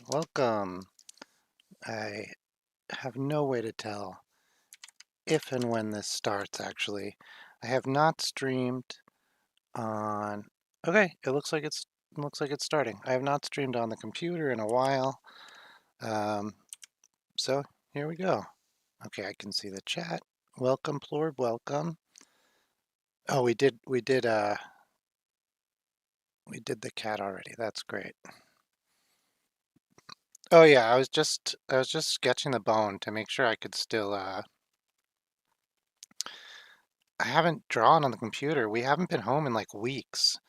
welcome. I have no way to tell if and when this starts, actually. I have not streamed on... Okay, it looks like it's starting. I have not streamed on the computer in a while. Um, so here we go. Okay, I can see the chat. Welcome, Plorb, welcome. Oh, we did the cat already. That's great. Oh yeah, I was just sketching the bone to make sure I could still I haven't drawn on the computer. We haven't been home in like weeks.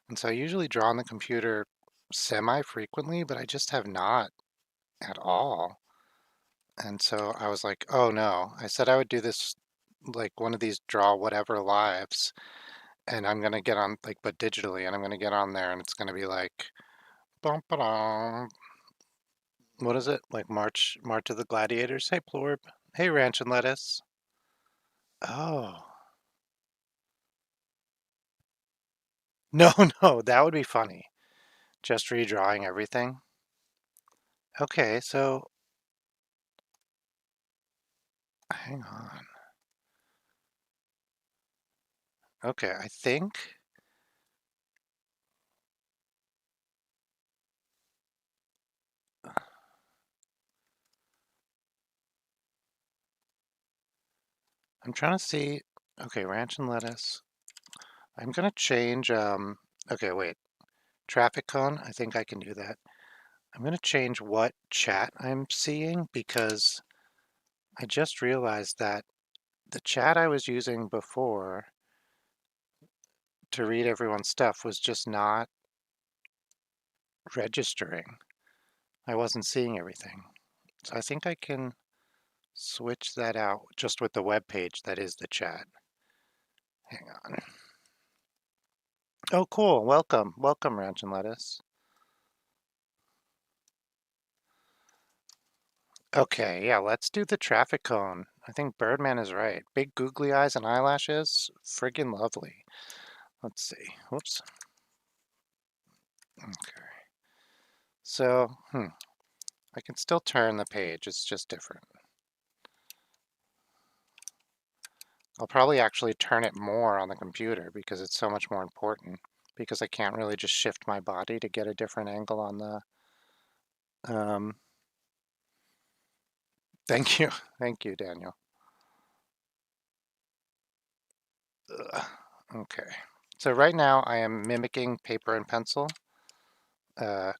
And so I usually draw on the computer semi-frequently, but I just have not at all. And so I was like, oh no. I said I would do this like one of these draw whatever lives, and I'm gonna get on like but digitally, and I'm gonna get on there and it's gonna be like bum ba what is it? Like March of the Gladiators. Hey Plorb. Hey Ranch and Lettuce. Oh. No, no, that would be funny. Just redrawing everything. Okay, so hang on. Okay, I think I'm trying to see. Okay, ranch and lettuce. I'm gonna change. Okay, wait. Traffic cone. I think I can do that. I'm gonna change what chat I'm seeing because I just realized that the chat I was using before to read everyone's stuff was just not registering. I wasn't seeing everything. So I think I can switch that out just with the web page that is the chat. Hang on. Oh, cool. Welcome. Welcome, Ranch and Lettuce. Okay, yeah, let's do the traffic cone. I think Birdman is right. Big googly eyes and eyelashes. Friggin' lovely. Let's see. Whoops. Okay. So, I can still turn the page. It's just different. I'll probably actually turn it more on the computer because it's so much more important because I can't really just shift my body to get a different angle on the... Thank you. Thank you, Daniel. Ugh. Okay. So right now I am mimicking paper and pencil. Uh,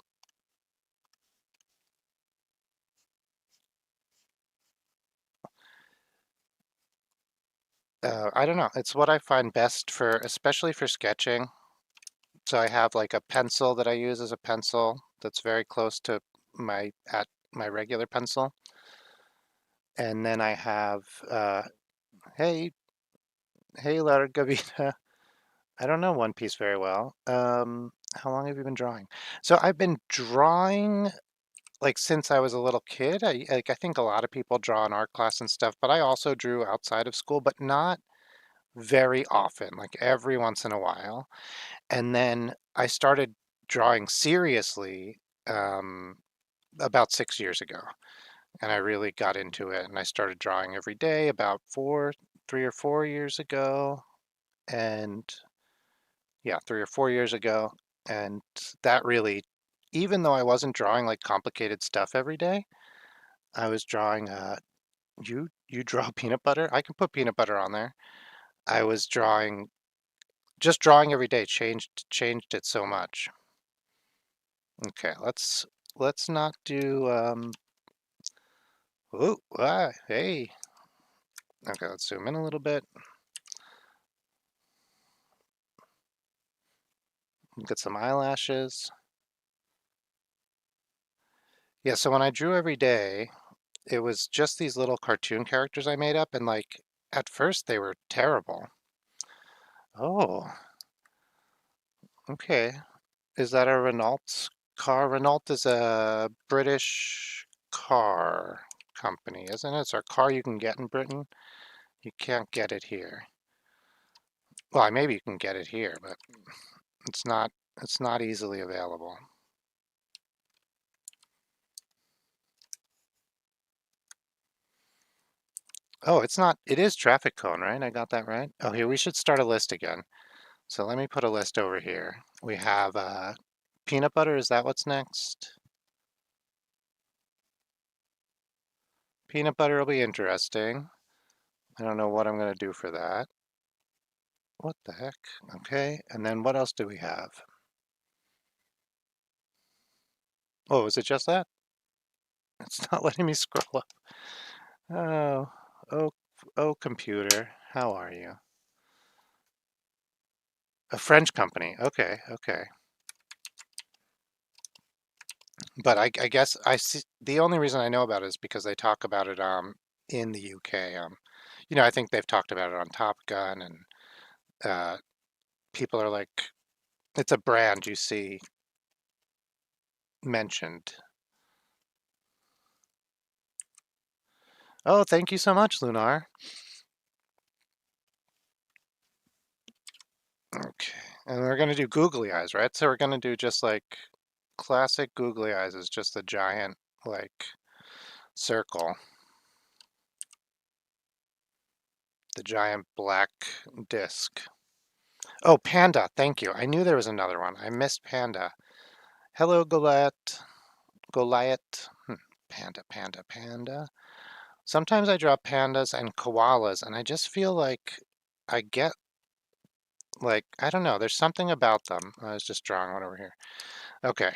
I don't know. It's what I find best for, especially for sketching. So I have like a pencil that I use as a pencil that's very close to my regular pencil. And then I have, hey, hey, Largavita. I don't know One Piece very well. How long have you been drawing? So I've been drawing like since I was a little kid. I think a lot of people draw in art class and stuff, but I also drew outside of school, but not very often, like every once in a while. And then I started drawing seriously about 6 years ago, and I really got into it. And I started drawing every day about 3 or 4 years ago, and yeah, 3 or 4 years ago. And that really, even though I wasn't drawing like complicated stuff every day, I was drawing. You draw peanut butter? I can put peanut butter on there. I was drawing, just drawing every day changed it so much. Okay, let's not do oh, hey. Okay, let's zoom in a little bit. Get some eyelashes. Yeah, so when I drew every day, it was just these little cartoon characters I made up, and like at first they were terrible. Oh, okay. Is that a Renault car? Renault is a British car company, isn't it? It's a car you can get in Britain. You can't get it here. Well, maybe you can get it here, but it's not it's not easily available. Oh, it's not, it is traffic cone, right? I got that right? Oh, here, we should start a list again. So let me put a list over here. We have peanut butter, is that what's next? Peanut butter will be interesting. I don't know what I'm going to do for that. What the heck? Okay, and then what else do we have? Oh, is it just that? It's not letting me scroll up. Oh, oh, oh, computer, how are you? A French company. Okay, okay. But I guess I see the only reason I know about it is because they talk about it in the UK. I think they've talked about it on Top Gun, and uh, people are like, it's a brand you see mentioned. Oh, thank you so much, Lunar. Okay, and we're gonna do googly eyes, right? So we're gonna do just like classic googly eyes is just a giant like circle, the giant black disc. Oh, panda, thank you. I knew there was another one. I missed panda. Hello, Goliath. Goliath. Panda, panda, panda. Sometimes I draw pandas and koalas, and I just feel like I get like, I don't know, there's something about them. I was just drawing one over here. Okay,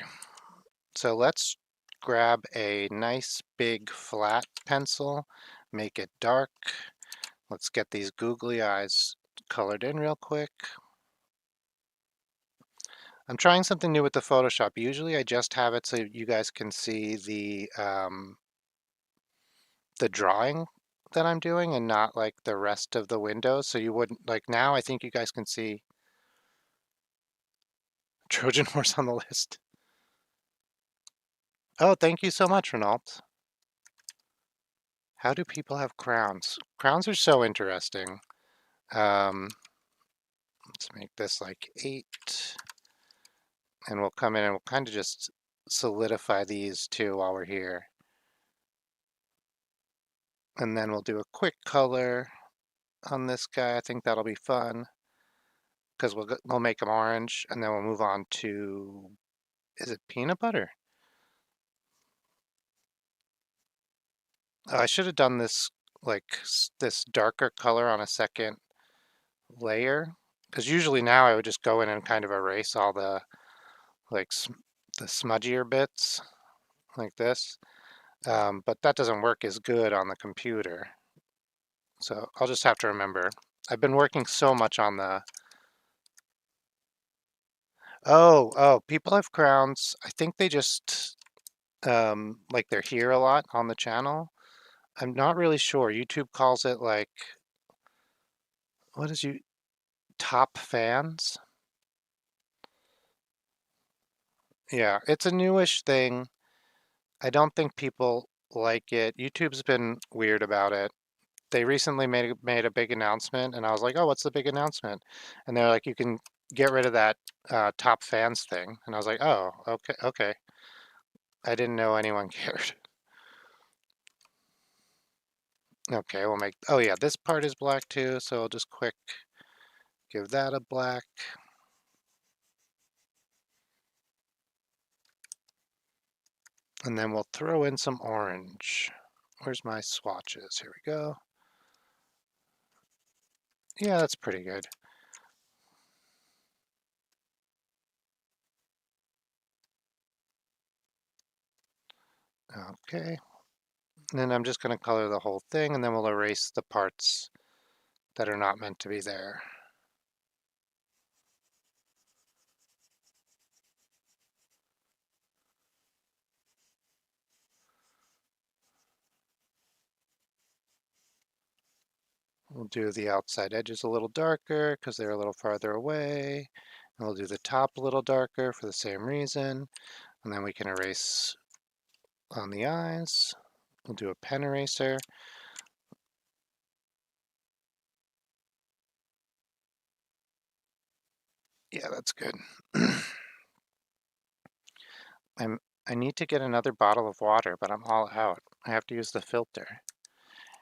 so let's grab a nice big flat pencil, make it dark. Let's get these googly eyes colored in real quick. I'm trying something new with the Photoshop. Usually I just have it so you guys can see the drawing that I'm doing and not like the rest of the windows. So you wouldn't like now I think you guys can see Trojan horse on the list. Oh, thank you so much, Renault. How do people have crowns? Crowns are so interesting. Um, let's make this like 8, and we'll come in and we'll kind of just solidify these two while we're here. And then we'll do a quick color on this guy. I think that'll be fun because we'll make them orange, and then we'll move on to, is it peanut butter? I should have done this like this darker color on a second layer, because usually now I would just go in and kind of erase all the like the smudgier bits like this, but that doesn't work as good on the computer. So I'll just have to remember. I've been working so much on the, oh, people have crowns. I think they just, like they're here a lot on the channel. I'm not really sure. YouTube calls it like, what is you, top fans? Yeah, it's a newish thing. I don't think people like it. YouTube's been weird about it. They recently made a big announcement, and I was like, "Oh, what's the big announcement?" And they're like, "You can get rid of that top fans thing." And I was like, "Oh, okay, okay." I didn't know anyone cared. Okay, we'll make. Oh yeah, this part is black too, so I'll just quick give that a black. And then we'll throw in some orange. Where's my swatches? Here we go. Yeah, that's pretty good. Okay. And then I'm just going to color the whole thing, and then we'll erase the parts that are not meant to be there. We'll do the outside edges a little darker because they're a little farther away. And we'll do the top a little darker for the same reason. And then we can erase on the eyes. We'll do a pen eraser. Yeah, that's good. I need to get another bottle of water, but I'm all out. I have to use the filter.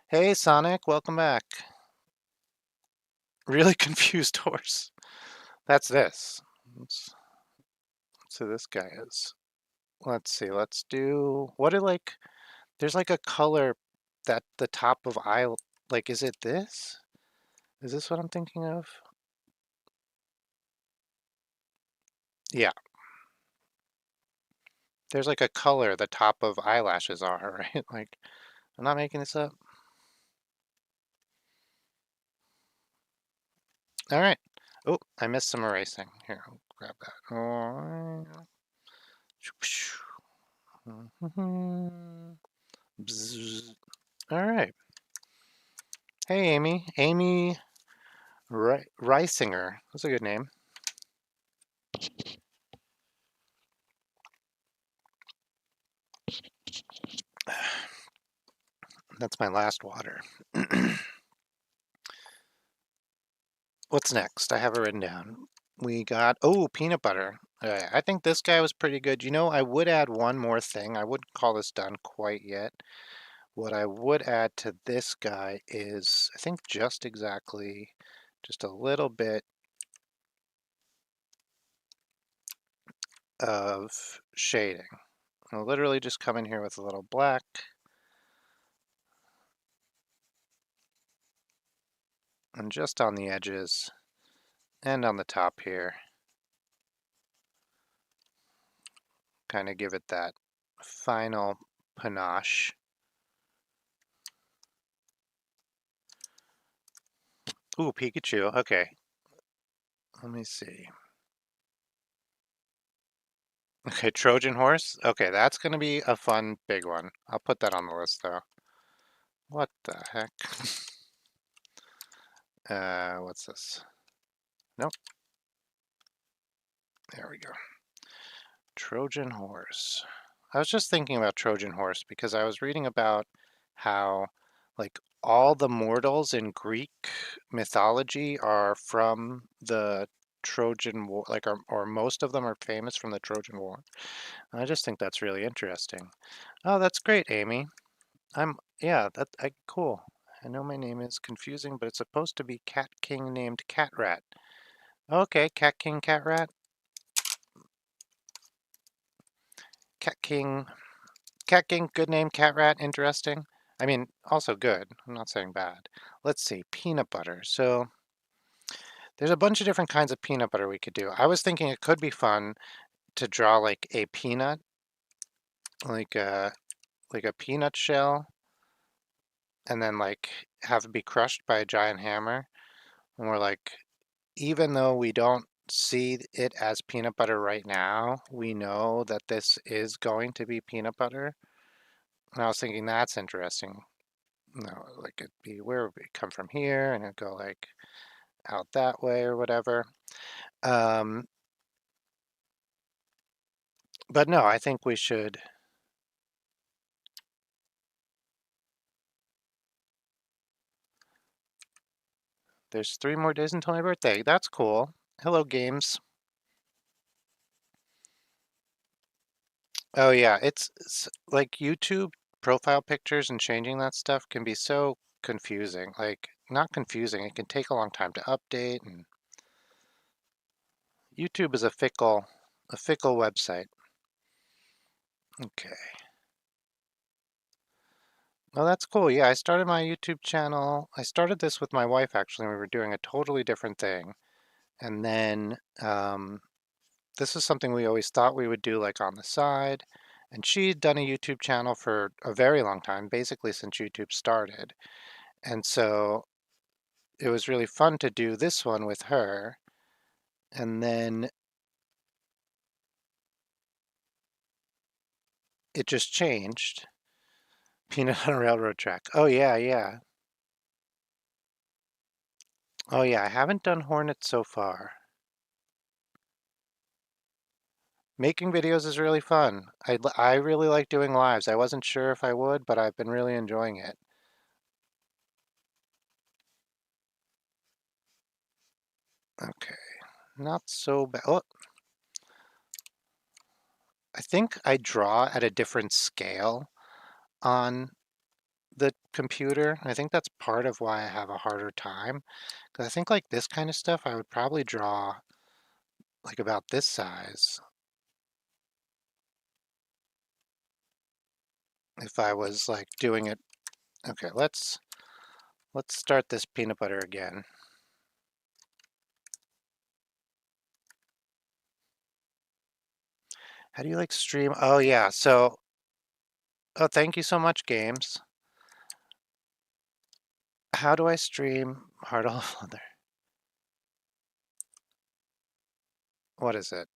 Hey Sonic, welcome back. Really confused horse. That's this. Let's see who this guy is. Let's see, let's do, what are like, there's like a color that the top of eye, like, is it this? Is this what I'm thinking of? Yeah, there's like a color the top of eyelashes are, right? Like, I'm not making this up. All right. Oh, I missed some erasing. Here, I'll grab that. Bzzz. All right. Hey, Amy. Amy Reisinger. That's a good name. That's my last water. What's next? I have it written down. We got, oh, peanut butter. I think this guy was pretty good. You know, I would add one more thing. I wouldn't call this done quite yet. What I would add to this guy is, I think just exactly, just a little bit of shading. I'll literally just come in here with a little black. And just on the edges and on the top here. Kind of give it that final panache. Ooh, Pikachu. Okay. Let me see. Okay, Trojan horse. Okay, that's going to be a fun big one. I'll put that on the list though. What the heck? What's this? Nope. There we go. Trojan horse. I was just thinking about Trojan horse because I was reading about how like all the mortals in Greek mythology are from the Trojan War, like or most of them are famous from the Trojan War. And I just think that's really interesting. Oh, that's great, Amy. Yeah, cool. I know my name is confusing, but it's supposed to be Cat King named Cat Rat. Okay, Cat King Cat Rat. Cat King Cat King, good name, Cat Rat, interesting. I mean, also good. I'm not saying bad. Let's see, peanut butter. So there's a bunch of different kinds of peanut butter we could do. I was thinking it could be fun to draw like a peanut, like a peanut shell, and then like have it be crushed by a giant hammer. And we're like, even though we don't see it as peanut butter right now, we know that this is going to be peanut butter. And I was thinking that's interesting. No, like it'd be where we come from here and it'd go like out that way or whatever. Um, but no, I think we should. There's 3 more days until my birthday. That's cool. Hello, games. Oh yeah, it's like YouTube profile pictures and changing that stuff can be so confusing. Like not confusing, it can take a long time to update, and YouTube is a fickle website. Okay. Oh, that's cool. Yeah, I started my YouTube channel. I started this with my wife actually, and we were doing a totally different thing. And then this is something we always thought we would do like on the side. And she'd done a YouTube channel for a very long time, basically since YouTube started. And so it was really fun to do this one with her. And then it just changed. Peanut on a railroad track. Oh yeah, yeah. Oh yeah, I haven't done Hornets so far. Making videos is really fun. I really like doing lives. I wasn't sure if I would, but I've been really enjoying it. Okay, not so bad. Oh, I think I draw at a different scale on the computer. I think that's part of why I have a harder time. Because I think like this kind of stuff, I would probably draw like about this size if I was like doing it. Okay, let's start this peanut butter again. How do you like stream? Oh yeah, so oh thank you so much, games. How do I stream Heart of Leather? What is it?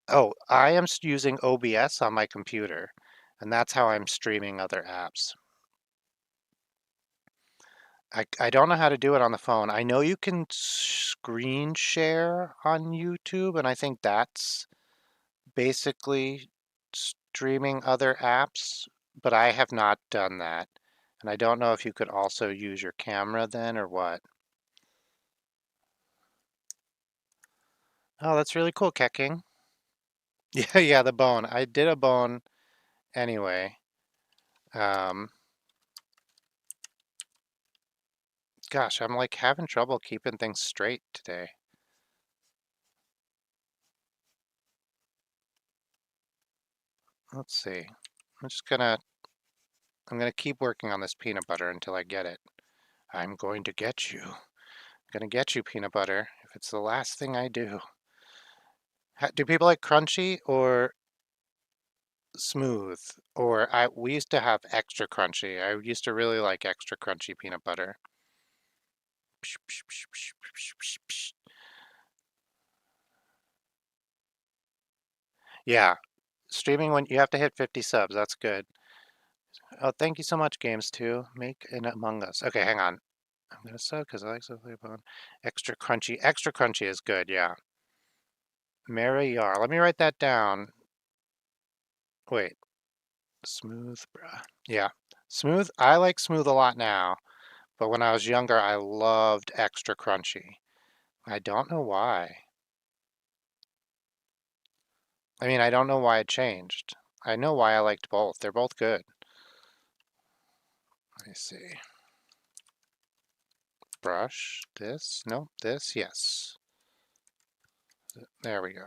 Oh, I am using OBS on my computer, and that's how I'm streaming other apps. I don't know how to do it on the phone. I know you can screen share on YouTube, and I think that's basically streaming other apps, but I have not done that. And I don't know if you could also use your camera then or what. Oh, that's really cool, Keking. Yeah, yeah, the bone. I did a bone anyway. Um, Gosh, I'm like having trouble keeping things straight today. Let's see. I'm just gonna, I'm gonna keep working on this peanut butter until I get it. I'm going to get you. I'm gonna get you, peanut butter, if it's the last thing I do. Do people like crunchy or smooth? Or we used to have extra crunchy. I used to really like extra crunchy peanut butter. Yeah, streaming when you have to hit 50 subs. That's good. Oh, thank you so much, Games 2. Make an Among Us. Okay, hang on. I'm gonna sub because I like to play bone. Extra crunchy. Extra crunchy is good, yeah. Mary Yar. Let me write that down. Wait. Smooth, bruh. Yeah. Smooth. I like smooth a lot now, but when I was younger, I loved extra crunchy. I don't know why. I mean, I don't know why it changed. I know why I liked both. They're both good. Let me see. Brush. This. No, this. Yes. There we go.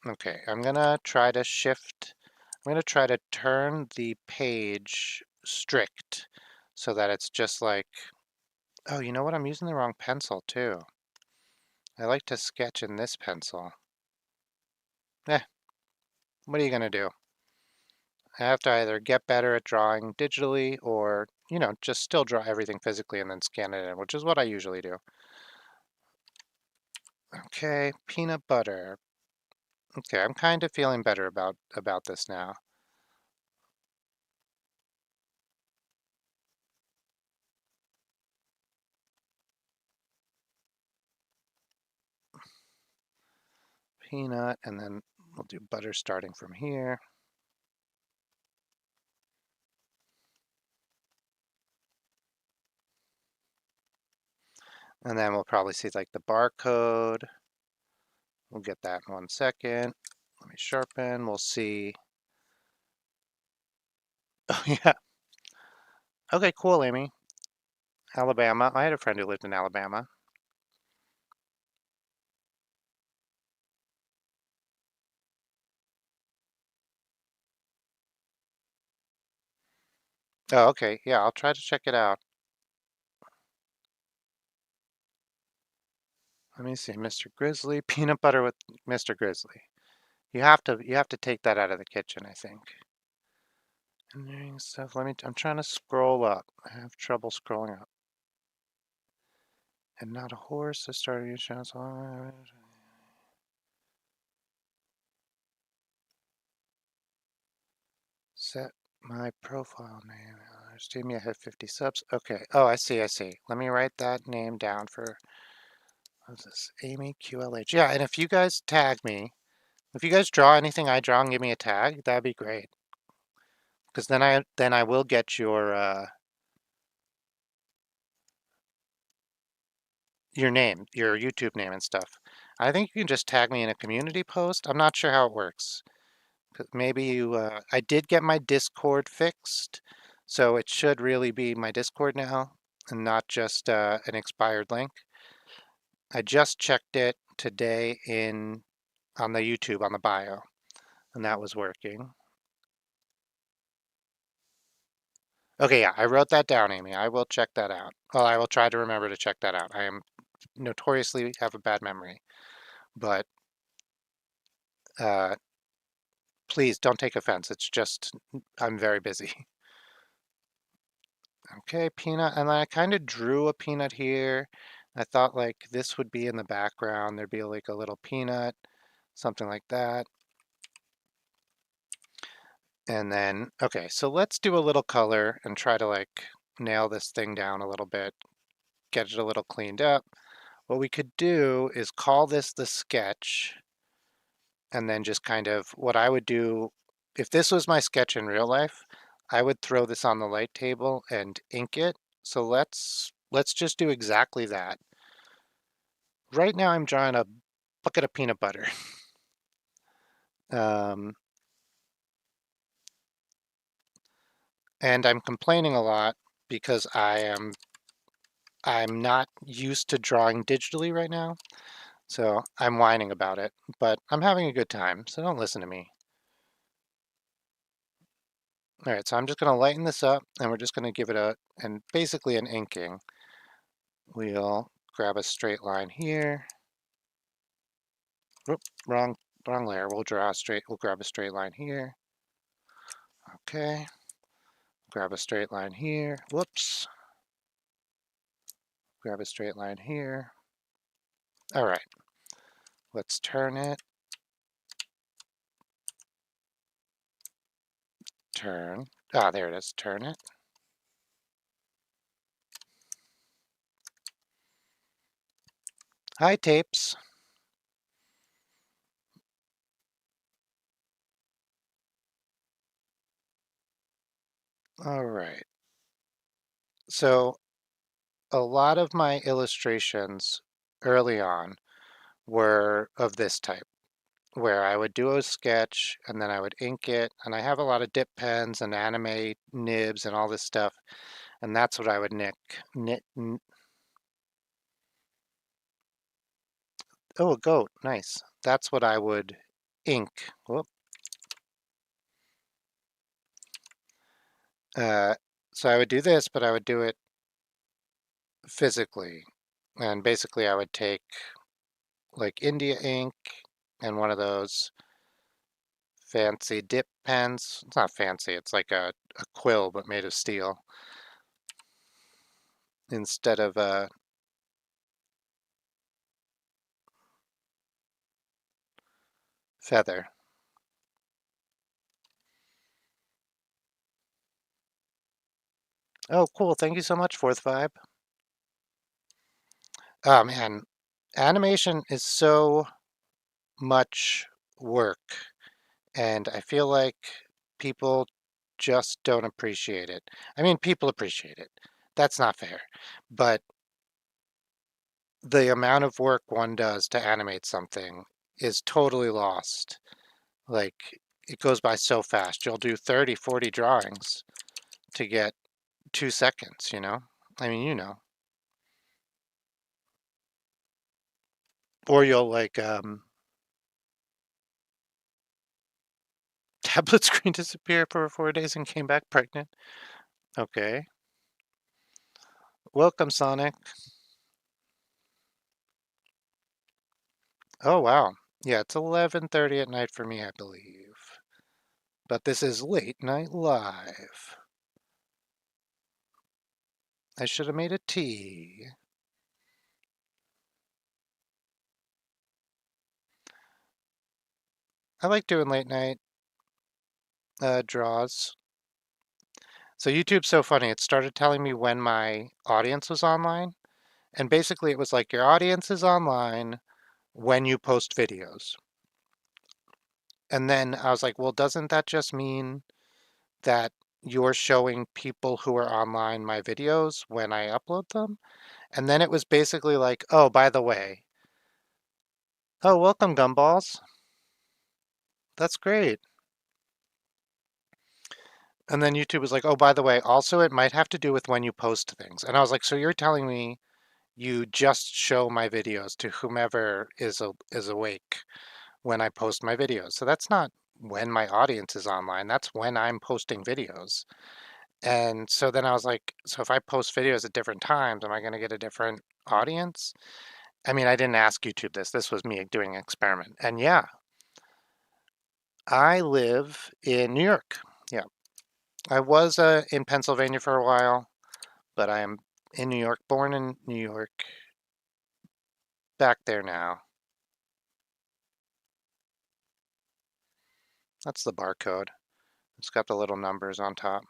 Okay, I'm gonna try to shift. I'm gonna try to turn the page strict so that it's just like, oh, you know what? I'm using the wrong pencil too. I like to sketch in this pencil. Eh, what are you gonna do? I have to either get better at drawing digitally or, you know, just still draw everything physically and then scan it in, which is what I usually do. Okay, peanut butter. Okay, I'm kind of feeling better about this now. Peanut, and then we'll do butter starting from here. And then we'll probably see like the barcode. We'll get that in 1 second. Let me sharpen. We'll see. Oh, yeah. Okay, cool, Amy. Alabama. I had a friend who lived in Alabama. Oh, okay. Yeah, I'll try to check it out. Let me see. Mr. Grizzly. Peanut butter with Mr. Grizzly. You have to take that out of the kitchen, I think. Engineering stuff. I'm trying to scroll up. I have trouble scrolling up. And not a horse. I started your channel. Set my profile name. Steam, I have 50 subs. Okay. Oh, I see. I see. Let me write that name down for, what's this? Amy QLH. Yeah, and if you guys tag me, if you guys draw anything I draw and give me a tag, that'd be great. Because then I will get your name, your YouTube name and stuff. I think you can just tag me in a community post. I'm not sure how it works. Maybe you, I did get my Discord fixed, so it should really be my Discord now and not just an expired link. I just checked it today on the YouTube on the bio, and that was working. Okay, yeah, I wrote that down, Amy. I will check that out. Well, I will try to remember to check that out. I am notoriously have a bad memory, but uh, please don't take offense. It's just I'm very busy. Okay, peanut, and I kind of drew a peanut here. I thought like this would be in the background. There'd be like a little peanut, something like that. And then, okay, so let's do a little color and try to like nail this thing down a little bit, get it a little cleaned up. What we could do is call this the sketch, and then just kind of what I would do, if this was my sketch in real life, I would throw this on the light table and ink it. So let's just do exactly that. Right now I'm drawing a bucket of peanut butter. Um, and I'm complaining a lot because I'm not used to drawing digitally right now. So I'm whining about it, but I'm having a good time, so don't listen to me. All right, so I'm just going to lighten this up and we're just going to give it and basically an inking. We'll grab a straight line here. Whoop, wrong layer. We'll grab a straight line here. Okay. Grab a straight line here. Whoops. Grab a straight line here. All right. Let's turn it. Turn. Ah, there it is. Turn it. Hi, tapes. All right. So a lot of my illustrations early on were of this type, where I would do a sketch and then I would ink it. And I have a lot of dip pens and anime nibs and all this stuff. And that's what I would oh, a goat. Nice. That's what I would ink. Whoop. Uh, so I would do this, but I would do it physically. And basically I would take like India ink and one of those fancy dip pens. It's not fancy, it's like a quill but made of steel instead of a feather. Oh, cool. Thank you so much, Fourth Vibe. Oh man, animation is so much work, and I feel like people just don't appreciate it. I mean, people appreciate it. That's not fair. But the amount of work one does to animate something is totally lost. Like, it goes by so fast. You'll do 30, 40 drawings to get 2 seconds, you know? I mean, you know. Or you'll like, tablet screen disappeared for 4 days and came back pregnant. Okay. Welcome, Sonic. Oh, wow. Yeah, it's 11:30 at night for me, I believe. But this is late night live. I should have made a tea. I like doing late night draws. So YouTube's so funny. It started telling me when my audience was online. And basically it was like your audience is online when you post videos. And then I was like, well, doesn't that just mean that you're showing people who are online my videos when I upload them? And then it was basically like, oh, by the way, oh, welcome, Gumballs. That's great. And then YouTube was like, oh, by the way, also it might have to do with when you post things. And I was like, so you're telling me you just show my videos to whomever is awake when I post my videos. So that's not when my audience is online. That's when I'm posting videos. And so then I was like, so if I post videos at different times, am I going to get a different audience? I mean, I didn't ask YouTube this. This was me doing an experiment. And yeah, I live in New York. Yeah, I was in Pennsylvania for a while, but I am in New York, born in New York, back there now. That's the barcode. It's got the little numbers on top.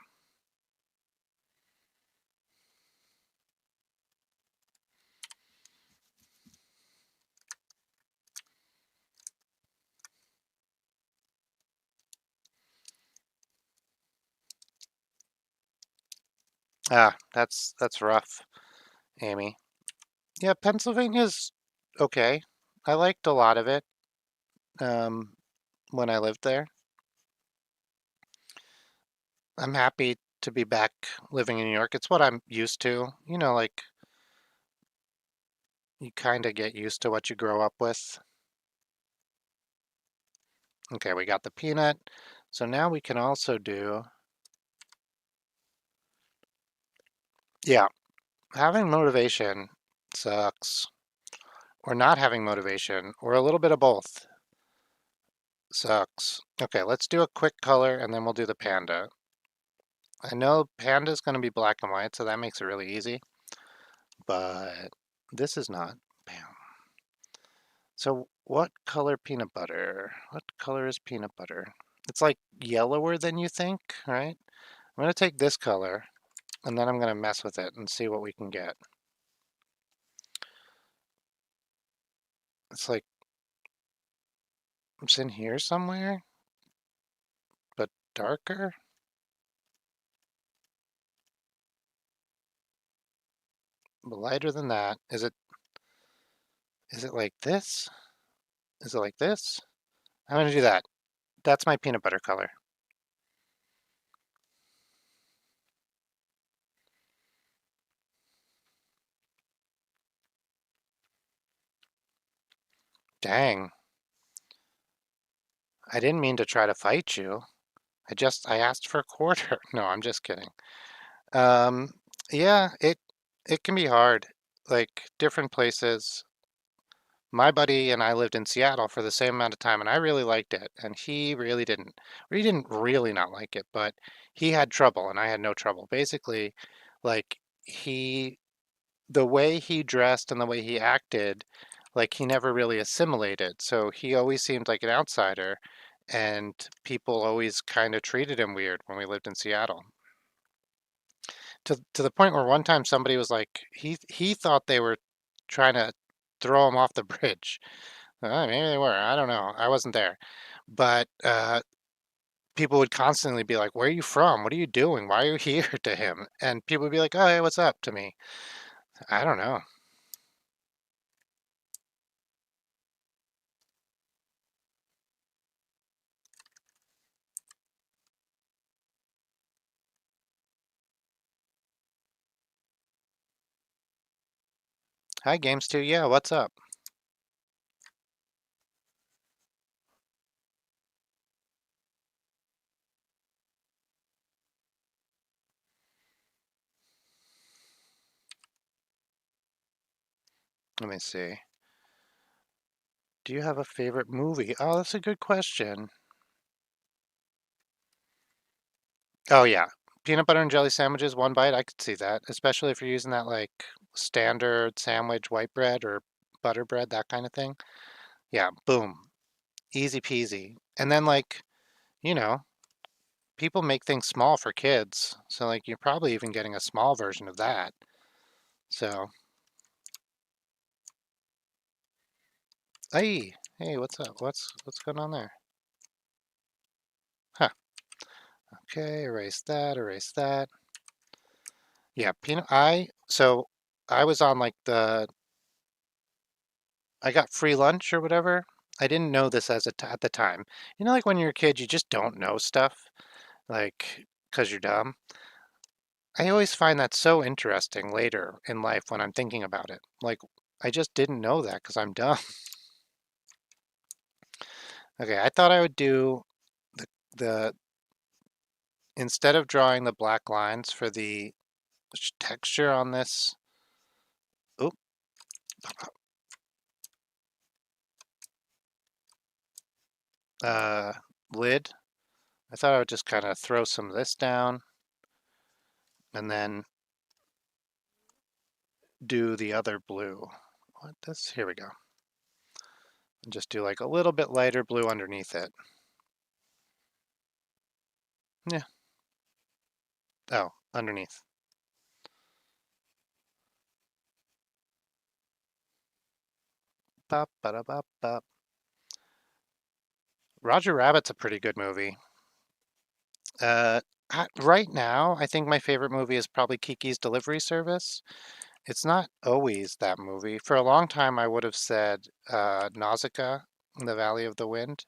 Ah, that's rough, Amy. Yeah, Pennsylvania's okay. I liked a lot of it um, when I lived there. I'm happy to be back living in New York. It's what I'm used to. You know, like you kind of get used to what you grow up with. Okay, we got the peanut. So now we can also do, yeah, having motivation sucks. Or not having motivation, or a little bit of both sucks. Okay, let's do a quick color and then we'll do the panda. I know panda's going to be black and white, so that makes it really easy. But this is not. Bam. So what color peanut butter? What color is peanut butter? It's like yellower than you think, right? I'm going to take this color and then I'm going to mess with it and see what we can get. It's like it's in here somewhere, but darker. But lighter than that. Is it like this? Is it like this? I'm going to do that. That's my peanut butter color. Dang. I didn't mean to try to fight you. I asked for a quarter. No, I'm just kidding. Um, yeah, it can be hard. Like different places. My buddy and I lived in Seattle for the same amount of time, and I really liked it, and he really didn't. Or he didn't really not like it, but he had trouble, and I had no trouble. Basically, like he the way he dressed and the way he acted, like he never really assimilated. So he always seemed like an outsider, and people always kind of treated him weird when we lived in Seattle. To the point where one time somebody was like, he thought they were trying to throw him off the bridge. Maybe they were. I don't know. I wasn't there, but people would constantly be like, "Where are you from? What are you doing? Why are you here?" to him, and people would be like, "Oh, hey, what's up?" to me. I don't know. Hi, Games 2. Yeah, what's up? Let me see. Do you have a favorite movie? Oh, that's a good question. Oh, yeah. Peanut butter and jelly sandwiches, one bite, I could see that, especially if you're using that like standard sandwich white bread or butter bread, that kind of thing. Yeah, boom. Easy peasy. And then like, you know, people make things small for kids. So like you're probably even getting a small version of that. So, hey, what's up? What's going on there? Huh. Okay, erase that, erase that. Yeah, peanut so I was on like I got free lunch or whatever. I didn't know this at the time. You know, like when you're a kid, you just don't know stuff. Like because you're dumb. I always find that so interesting later in life when I'm thinking about it. Like, I just didn't know that because I'm dumb. Okay, I thought I would do the instead of drawing the black lines for the texture on this, oop, uh, lid, I thought I would just kind of throw some of this down and then do the other blue. What this? Here we go. And just do like a little bit lighter blue underneath it. Yeah. Oh, underneath. Bop, ba da bop, bop. Roger Rabbit's a pretty good movie. Uh, right now, I think my favorite movie is probably Kiki's Delivery Service. It's not always that movie. For a long time, I would have said Nausicaa in the Valley of the Wind,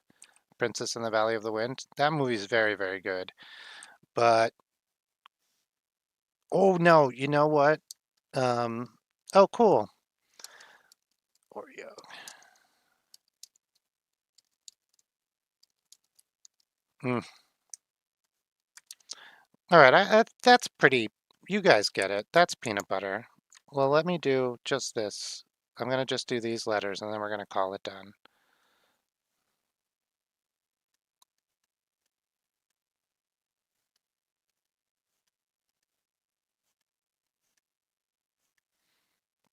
Princess in the Valley of the Wind. That movie is very, very good. But, oh no, you know what? Um, oh, cool. Oreo. Mm. All right, that's pretty. You guys get it. That's peanut butter. Well, let me do just this. I'm going to just do these letters and then we're going to call it done.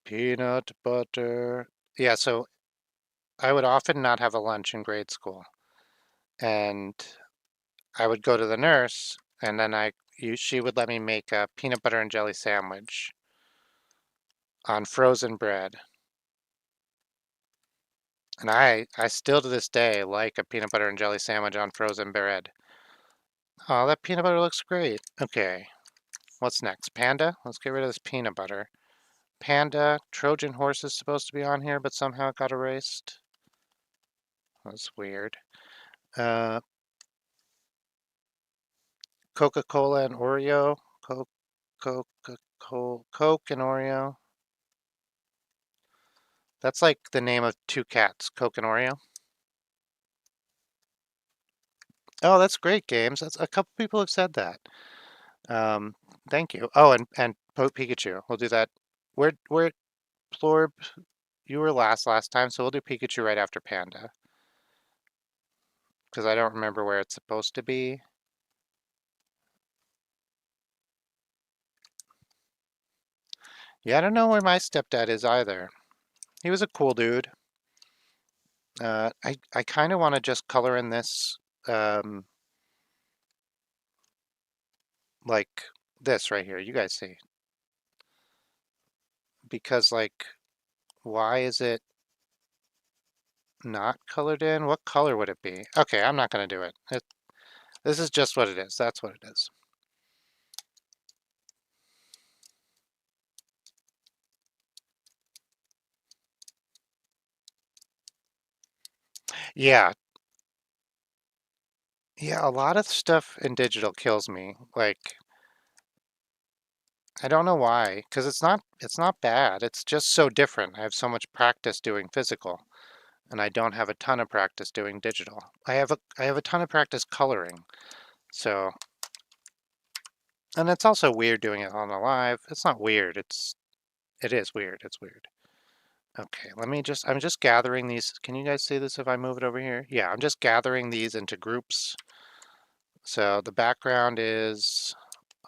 Peanut butter. Yeah, so I would often not have a lunch in grade school. And I would go to the nurse and then she would let me make a peanut butter and jelly sandwich on frozen bread. And I still to this day like a peanut butter and jelly sandwich on frozen bread. Oh, that peanut butter looks great. Okay, what's next? Panda? Let's get rid of this peanut butter. Panda, Trojan horse is supposed to be on here, but somehow it got erased. That's weird. Uh, Coca-Cola and Oreo. Coke and Oreo. That's like the name of two cats, Coke and Oreo. Oh, that's great, Games. That's a couple people have said that. Um, thank you. Oh, and Pikachu. We'll do that. Where Plorb, you were last time, so we'll do Pikachu right after Panda because I don't remember where it's supposed to be. Yeah, I don't know where my stepdad is either. He was a cool dude. I kind of want to just color in this um, like this right here. You guys see, because like, why is it not colored in? What color would it be? Okay, I'm not going to do it. This is just what it is. That's what it is. Yeah, yeah, a lot of stuff in digital kills me. Like, I don't know why, because it's not bad. It's just so different. I have so much practice doing physical, and I don't have a ton of practice doing digital. I have a ton of practice coloring. So, and it's also weird doing it on the live. It's not weird. It is weird. It's weird. Okay, I'm just gathering these. Can you guys see this if I move it over here? Yeah, I'm just gathering these into groups. So the background is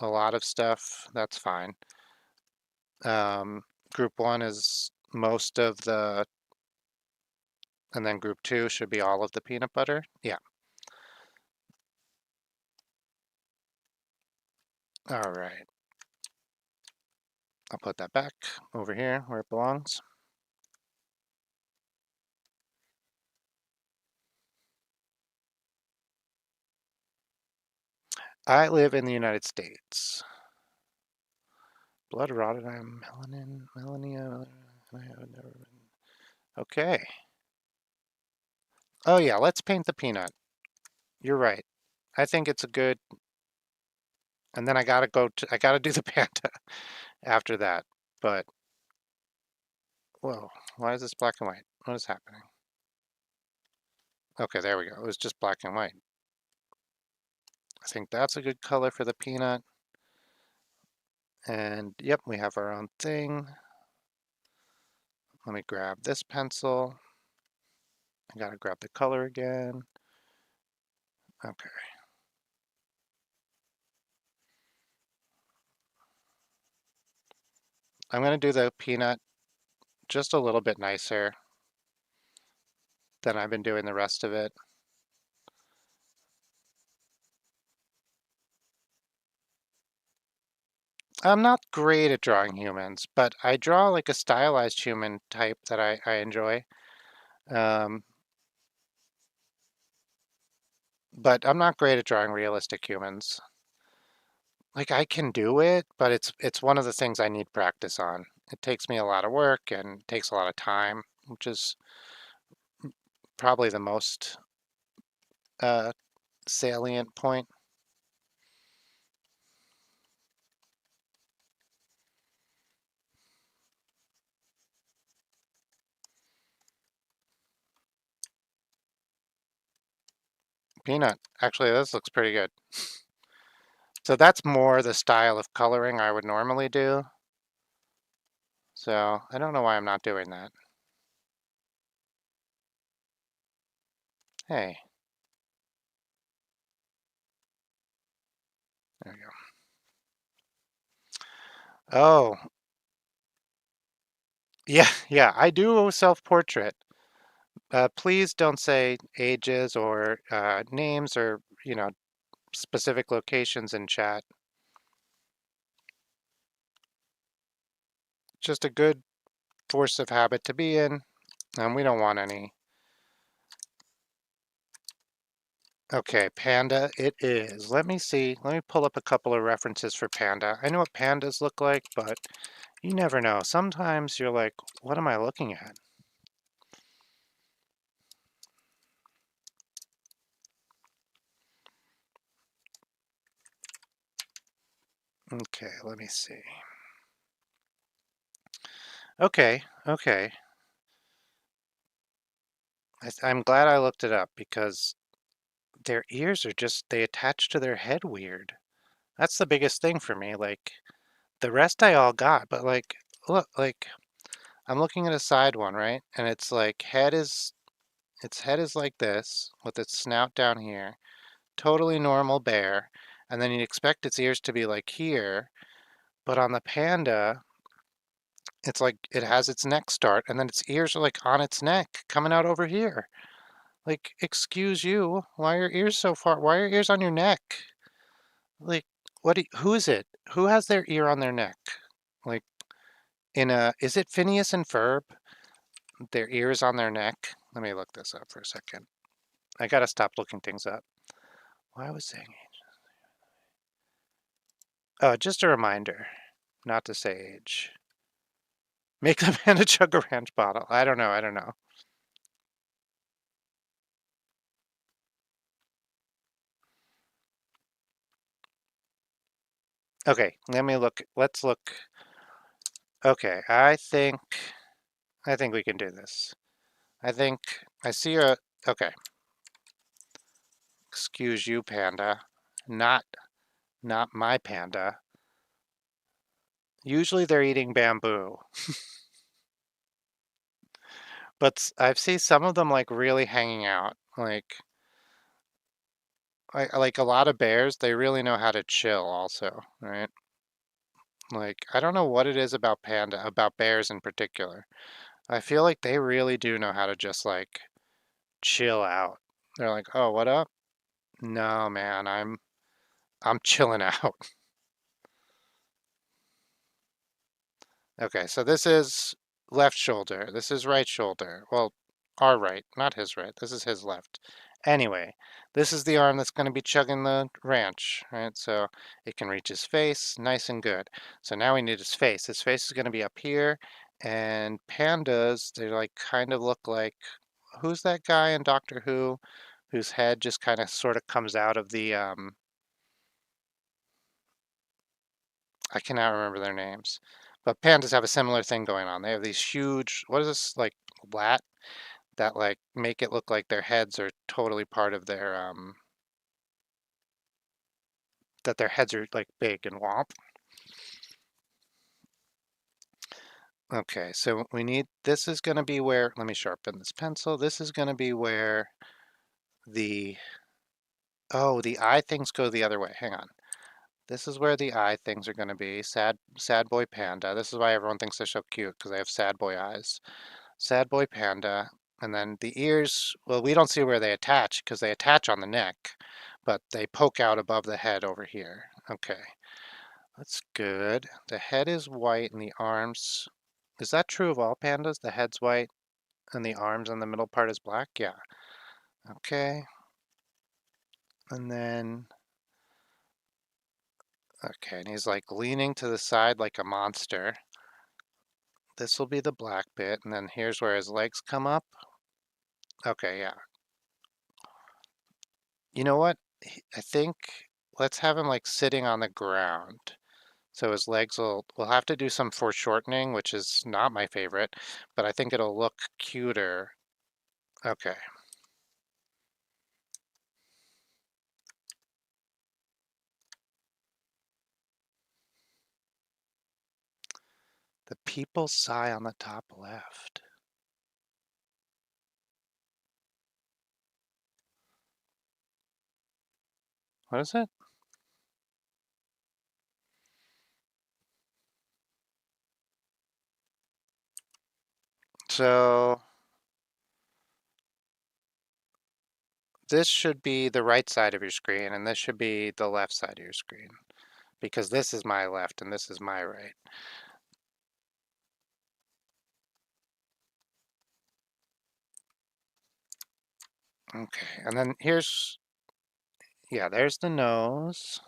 a lot of stuff. That's fine. Group one is most of the, and then group two should be all of the peanut butter. Yeah. All right. I'll put that back over here where it belongs. I live in the United States. Blood rotted. I'm Melania. I have never been. Okay. Oh yeah, let's paint the peanut. You're right. I think it's a good. And then I gotta do the panda after that. But, whoa, why is this black and white? What is happening? Okay, there we go. It was just black and white. I think that's a good color for the peanut. And yep, we have our own thing. Let me grab this pencil. I gotta grab the color again. Okay. I'm gonna do the peanut just a little bit nicer than I've been doing the rest of it. I'm not great at drawing humans, but I draw like a stylized human type that I enjoy. Um, but I'm not great at drawing realistic humans. Like I can do it, but it's one of the things I need practice on. It takes me a lot of work and takes a lot of time, which is probably the most uh, salient point. Peanut. Actually, this looks pretty good. So that's more the style of coloring I would normally do. So I don't know why I'm not doing that. Hey, there we go. Oh, yeah, yeah, I do a self-portrait. Please don't say ages or names or, specific locations in chat. Just a good force of habit to be in, and we don't want any. Okay, panda it is. Let me see. Let me pull up a couple of references for panda. I know what pandas look like, but you never know. Sometimes you're like, what am I looking at? Okay, let me see. Okay, okay. I'm glad I looked it up because their ears are just, they attach to their head weird. That's the biggest thing for me. Like, the rest I all got, but like, look, like, I'm looking at a side one, right? And it's like, its head is like this, with its snout down here. Totally normal bear. And then you'd expect its ears to be like here, but on the panda, it's like it has its neck start, and then its ears are like on its neck, coming out over here. Like, excuse you, why are your ears so far? Why are your ears on your neck? Like, who is it? Who has their ear on their neck? Like, is it Phineas and Ferb? Their ears on their neck? Let me look this up for a second. I gotta stop looking things up. Why was saying age? Oh, just a reminder not to say age. Make the panda chug a ranch bottle. I don't know. I don't know. Okay, let me look. Let's look. Okay, I think we can do this. I think I see a okay. Excuse you, panda. Not not my panda. Usually they're eating bamboo, but I've seen some of them like really hanging out. Like a lot of bears, they really know how to chill also, right? Like I don't know what it is about bears in particular. I feel like they really do know how to just like chill out. They're like, "Oh, what up?" No, man, I'm chilling out. Okay, so this is left shoulder. This is right shoulder. Well, our right, not his right. This is his left. Anyway, this is the arm that's going to be chugging the ranch, right? So it can reach his face, nice and good. So now we need his face. His face is going to be up here, and pandas, they like kind of look like, who's that guy in Doctor Who, whose head just kind of sort of comes out of the I cannot remember their names. But pandas have a similar thing going on. They have these huge, what is this, like lat that like make it look like their heads are totally part of their that their heads are like big and womp. Okay, so we need, this is going to be where, let me sharpen this pencil. This is going to be where the, oh, the eye things go the other way. Hang on. This is where the eye things are going to be. Sad boy panda. This is why everyone thinks they're so cute, because they have sad boy eyes. Sad boy panda. And then the ears, well, we don't see where they attach because they attach on the neck, but they poke out above the head over here. Okay, that's good. The head is white and the arms, is that true of all pandas? The head's white and the arms and the middle part is black? Yeah. Okay. And then, okay, and he's like leaning to the side like a monster. This will be the black bit, and then here's where his legs come up. Okay, yeah. You know what? I think let's have him like sitting on the ground. So his legs will, we'll have to do some foreshortening, which is not my favorite, but I think it'll look cuter. Okay. The people sigh on the top left. What is it? So this should be the right side of your screen, and this should be the left side of your screen, because this is my left and this is my right. Okay, and then here's, yeah, there's the nose.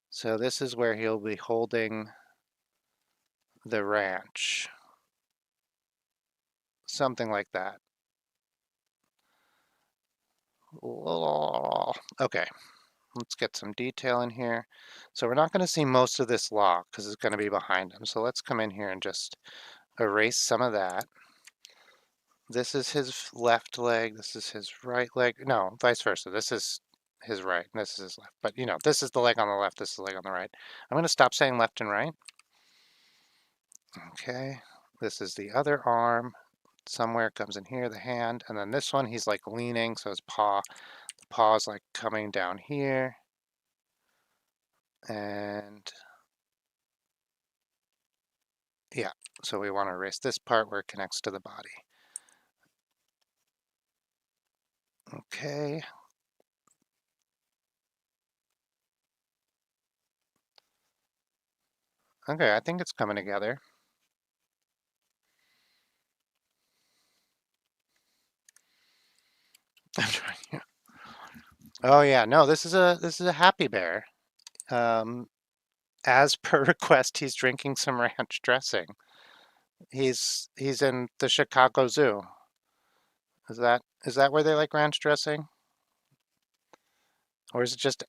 So this is where he'll be holding the ranch. Something like that. Okay, let's get some detail in here. So we're not going to see most of this lock because it's going to be behind him. So let's come in here and just erase some of that. This is his left leg. This is his right leg. No, vice versa. This is his right and this is his left. But you know, this is the leg on the left. This is the leg on the right. I'm going to stop saying left and right. Okay. This is the other arm. Somewhere it comes in here, the hand. And then this one, he's like leaning. So his paw, the paw is like coming down here. And yeah, so we want to erase this part where it connects to the body. Okay. Okay, I think it's coming together. I'm trying. Oh yeah, no, this is a happy bear. As per request, he's drinking some ranch dressing. He's in the Chicago Zoo. Is that where they like ranch dressing? Or is it just,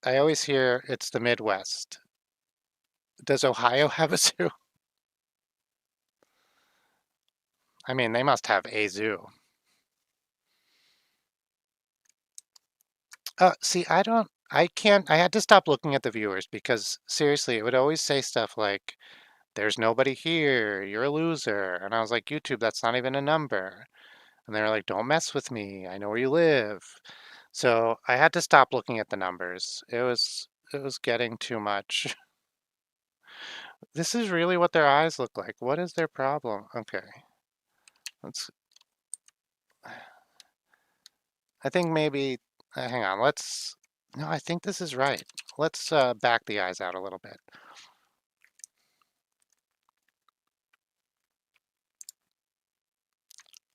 I always hear it's the Midwest. Does Ohio have a zoo? I mean, they must have a zoo. See, I can't, I had to stop looking at the viewers because seriously, it would always say stuff like, there's nobody here, you're a loser. And I was like, YouTube, that's not even a number. And they were like, don't mess with me, I know where you live. So I had to stop looking at the numbers. It was getting too much. This is really what their eyes look like. What is their problem? Okay. Let's, I think maybe, hang on, no, I think this is right. Let's back the eyes out a little bit.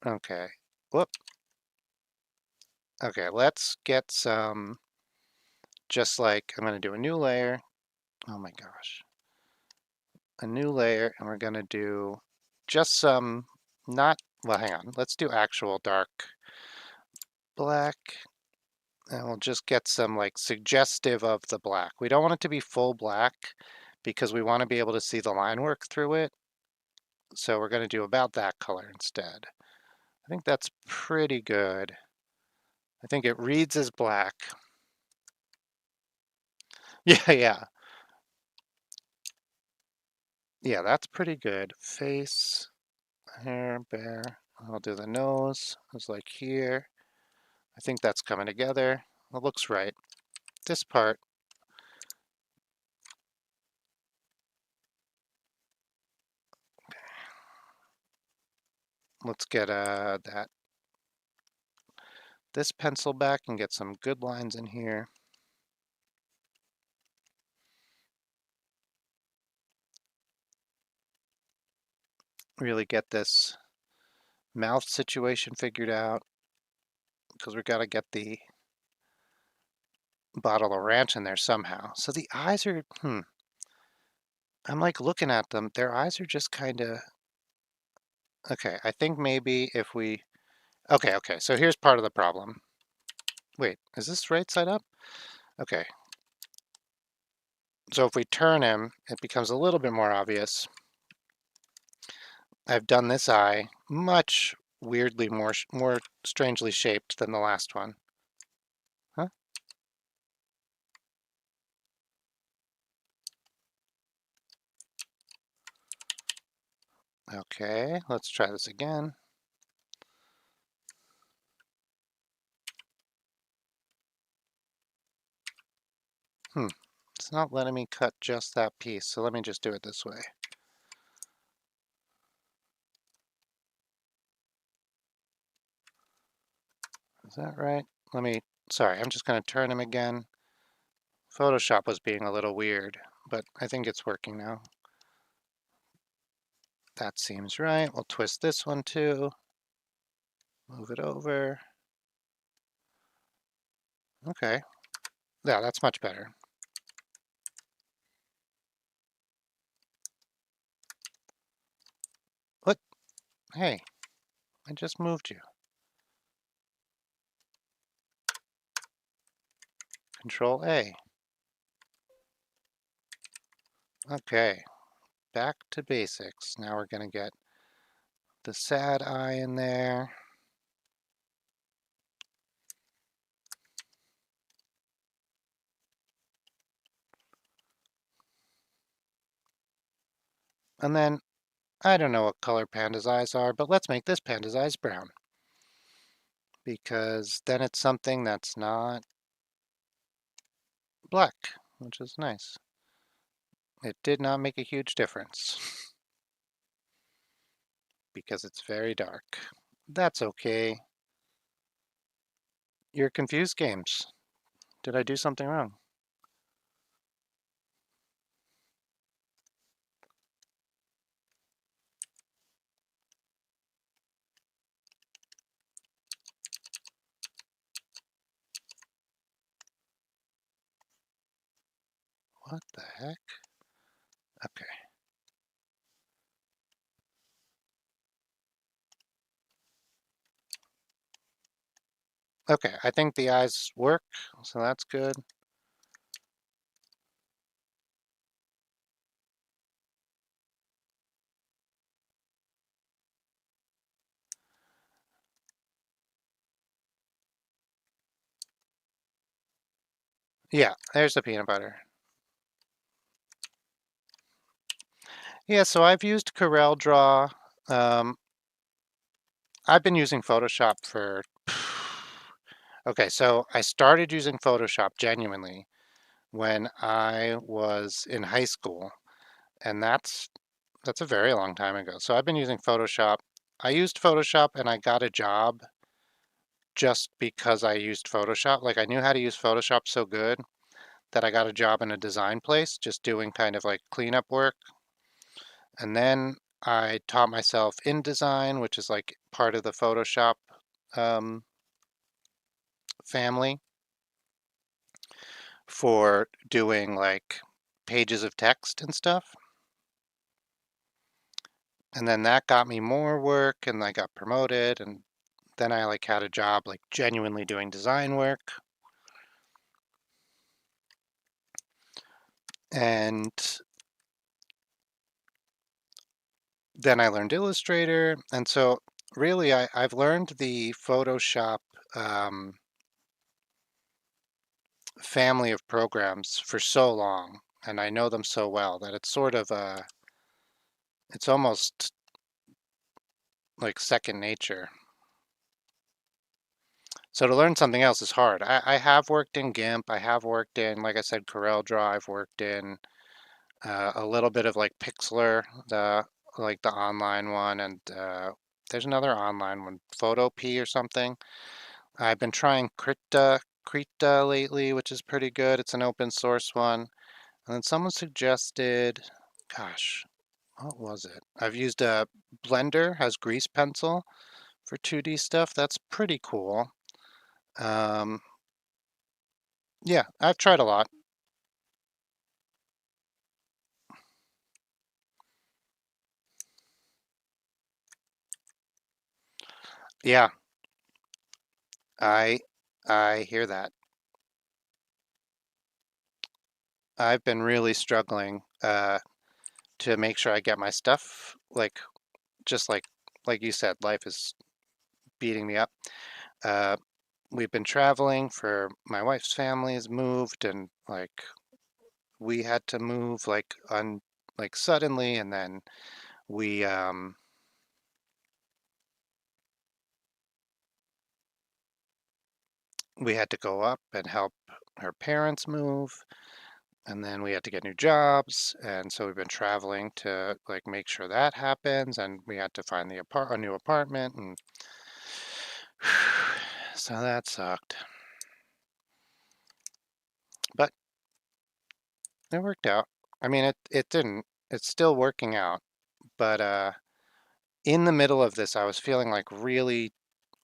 Okay. Whoop. Okay, let's get some, just like, I'm going to do a new layer. Oh my gosh. A new layer, and we're going to do just some, not, well, hang on. Let's do actual dark black. And we'll just get some like suggestive of the black. We don't want it to be full black because we want to be able to see the line work through it. So we're going to do about that color instead. I think that's pretty good. I think it reads as black. Yeah, yeah. Yeah, that's pretty good. Face, hair, bear. I'll do the nose. It's like here. I think that's coming together. It looks right. This part, let's get this pencil back and get some good lines in here. Really get this mouth situation figured out because we got to get the bottle of ranch in there somehow. So the eyes are, I'm like looking at them. Their eyes are just kind of, okay, I think maybe if we, okay. So here's part of the problem. Wait, is this right side up? Okay. So if we turn him, it becomes a little bit more obvious. I've done this eye much weirdly more strangely shaped than the last one. Huh? Okay, let's try this again. It's not letting me cut just that piece, so let me just do it this way. Is that right? Sorry, I'm just going to turn him again. Photoshop was being a little weird, but I think it's working now. That seems right. We'll twist this one too. Move it over. Okay. Yeah, that's much better. What? Hey, I just moved you. Control A. Okay, back to basics. Now we're going to get the sad eye in there. And then, I don't know what color Panda's eyes are, but let's make this Panda's eyes brown. Because then it's something that's not black, which is nice. It did not make a huge difference because it's very dark. That's okay. You're confused games. Did I do something wrong? What the heck? Okay. Okay, I think the eyes work, so that's good. Yeah, there's the peanut butter. Yeah, so I've used CorelDRAW. I've been using Photoshop for... Okay, so I started using Photoshop genuinely when I was in high school, and that's a very long time ago. So I've been using Photoshop. I used Photoshop and I got a job just because I used Photoshop. Like I knew how to use Photoshop so good that I got a job in a design place just doing kind of like cleanup work. And then I taught myself InDesign, which is like part of the Photoshop um, family for doing like pages of text and stuff. And then that got me more work and I got promoted and then I like had a job like genuinely doing design work. And then I learned Illustrator. And so really I've learned the Photoshop family of programs for so long, and I know them so well that it's sort of it's almost like second nature. So to learn something else is hard. I have worked in GIMP. I have worked in, like I said, CorelDRAW. I've worked in a little bit of like Pixlr, the online one, and there's another online one, Photopea or something. I've been trying Krita lately, which is pretty good. It's an open source one. And then someone suggested, gosh, what was it? I've used a Blender, has grease pencil for 2D stuff. That's pretty cool. Um, yeah, I've tried a lot. Yeah, I I hear that. I've been really struggling to make sure I get my stuff just like you said, life is beating me up. Uh, we've been traveling for my wife's family has moved and like we had to move like suddenly and then we we had to go up and help her parents move and then we had to get new jobs and so we've been traveling to like make sure that happens and we had to find a new apartment and so that sucked but it worked out. I mean it didn't, it's still working out, but in the middle of this I was feeling like really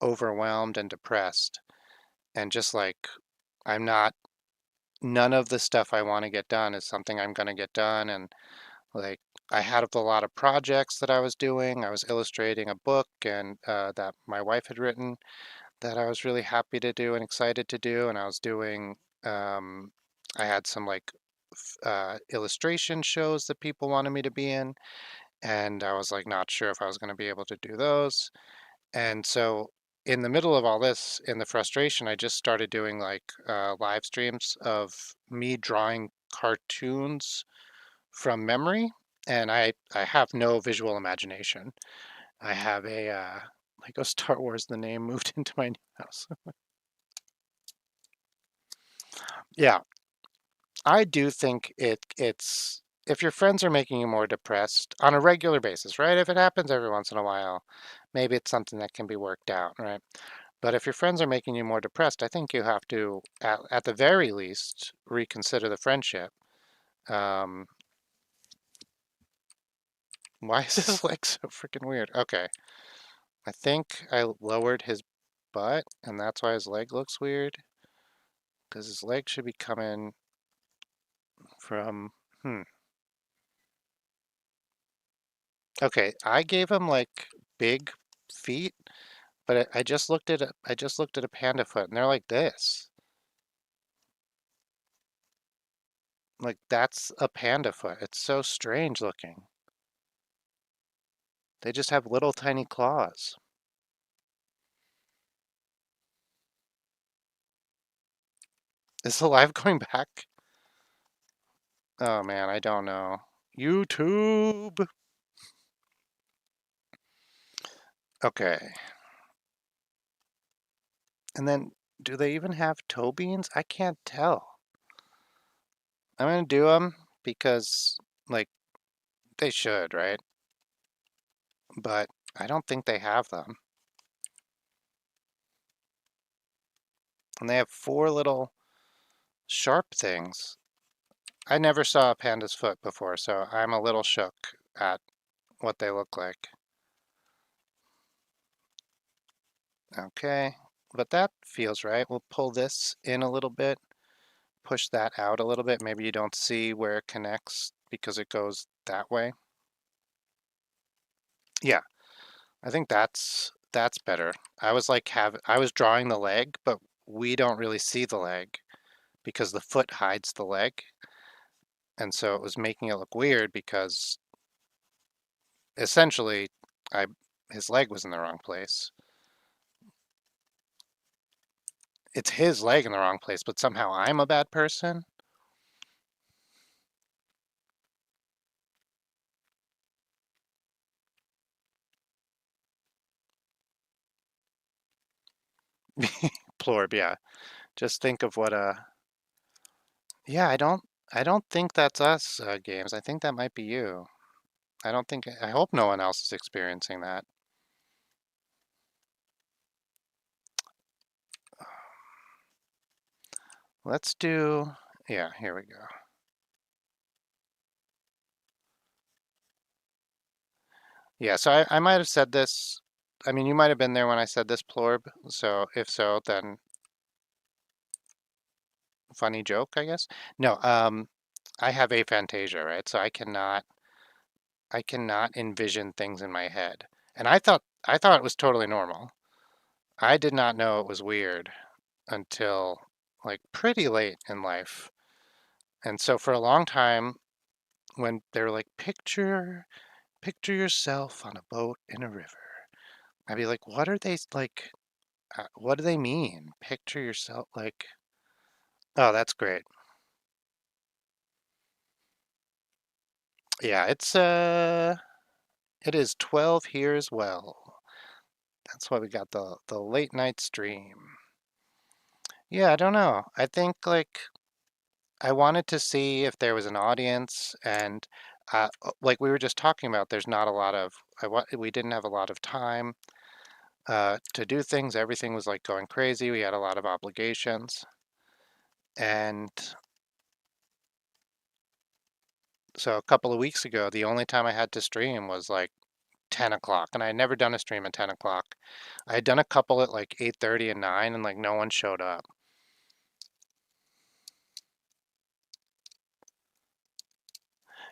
overwhelmed and depressed and just like I'm not, none of the stuff I want to get done is something I'm going to get done. And like I had a lot of projects that I was doing. I was illustrating a book and that my wife had written that I was really happy to do and excited to do. And I was doing, I had some illustration shows that people wanted me to be in. And I was like not sure if I was going to be able to do those. And so in the middle of all this, in the frustration, I just started doing live streams of me drawing cartoons from memory. And I have no visual imagination. I have a Lego Star Wars, the name moved into my new house. Yeah, I do think it's if your friends are making you more depressed on a regular basis, right? If it happens every once in a while, maybe it's something that can be worked out, right? But if your friends are making you more depressed, I think you have to, at the very least, reconsider the friendship. Um, why is his leg so freaking weird? Okay, I think I lowered his butt, and that's why his leg looks weird. Because his leg should be coming from, hmm. Okay, I gave him like big feet, but I just looked at I just looked at a panda foot, and they're like this. Like that's a panda foot. It's so strange looking. They just have little tiny claws. Is the live going back? Oh man, I don't know. YouTube. Okay. And then do they even have toe beans? I can't tell. I'm gonna do them because like they should, right? But I don't think they have them. And they have four little sharp things. I never saw a panda's foot before, so I'm a little shook at what they look like. Okay, but that feels right. We'll pull this in a little bit, push that out a little bit. Maybe you don't see where it connects because it goes that way. Yeah, I think that's better. I was drawing the leg, but we don't really see the leg because the foot hides the leg. And so it was making it look weird because essentially I his leg was in the wrong place. It's his leg in the wrong place, but somehow I'm a bad person. Plorb, yeah. Just think of what yeah, I don't think that's us, games. I think that might be you. I hope no one else is experiencing that. Let's do, yeah, here we go. Yeah, so I might have said this. I mean, you might have been there when I said this, Plorb. So if so, then funny joke, I guess. No, I have aphantasia, right? So I cannot envision things in my head. And I thought it was totally normal. I did not know it was weird until like pretty late in life. And so for a long time, when they were like, picture yourself on a boat in a river, I'd be like, what are they like? What do they mean? Picture yourself like, oh, that's great. Yeah, it is 12 here as well. That's why we got the late night stream. Yeah, I don't know. I think like I wanted to see if there was an audience, and like we were just talking about, there's not a lot of we didn't have a lot of time to do things. Everything was like going crazy. We had a lot of obligations, and so a couple of weeks ago, the only time I had to stream was like 10 o'clock, and I had never done a stream at 10 o'clock. I had done a couple at like 8:30 and 9, and like no one showed up.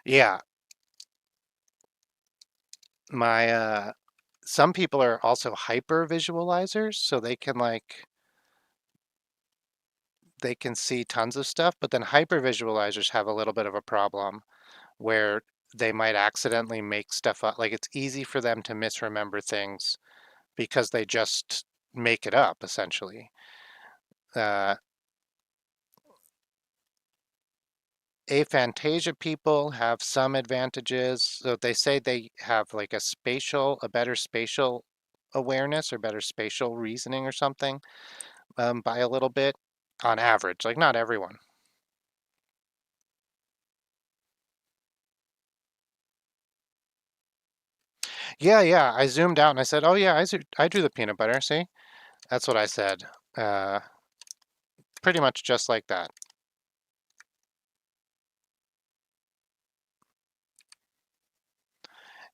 Yeah, my some people are also hyper visualizers, so they can see tons of stuff, but then hyper visualizers have a little bit of a problem where they might accidentally make stuff up. Like it's easy for them to misremember things because they just make it up essentially. Uh, Aphantasia people have some advantages. So they say they have like a better spatial awareness or better spatial reasoning or something, by a little bit on average, like not everyone. Yeah, yeah. I zoomed out and I said, "Oh yeah, I drew the peanut butter." See, that's what I said. Uh, Pretty much just like that.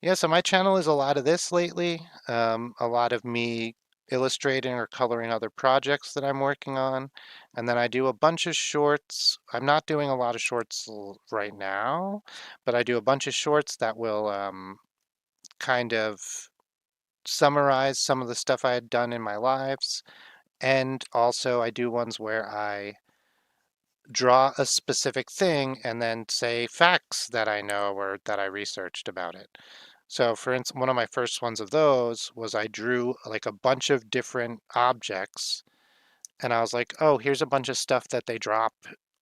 Yeah, so my channel is a lot of this lately. A lot of me illustrating or coloring other projects that I'm working on. And then I do a bunch of shorts. I'm not doing a lot of shorts right now, but I do a bunch of shorts that will kind of summarize some of the stuff I had done in my lives. And also I do ones where I draw a specific thing and then say facts that I know or that I researched about it. So for instance, one of my first ones of those was I drew like a bunch of different objects and I was like, oh, here's a bunch of stuff that they drop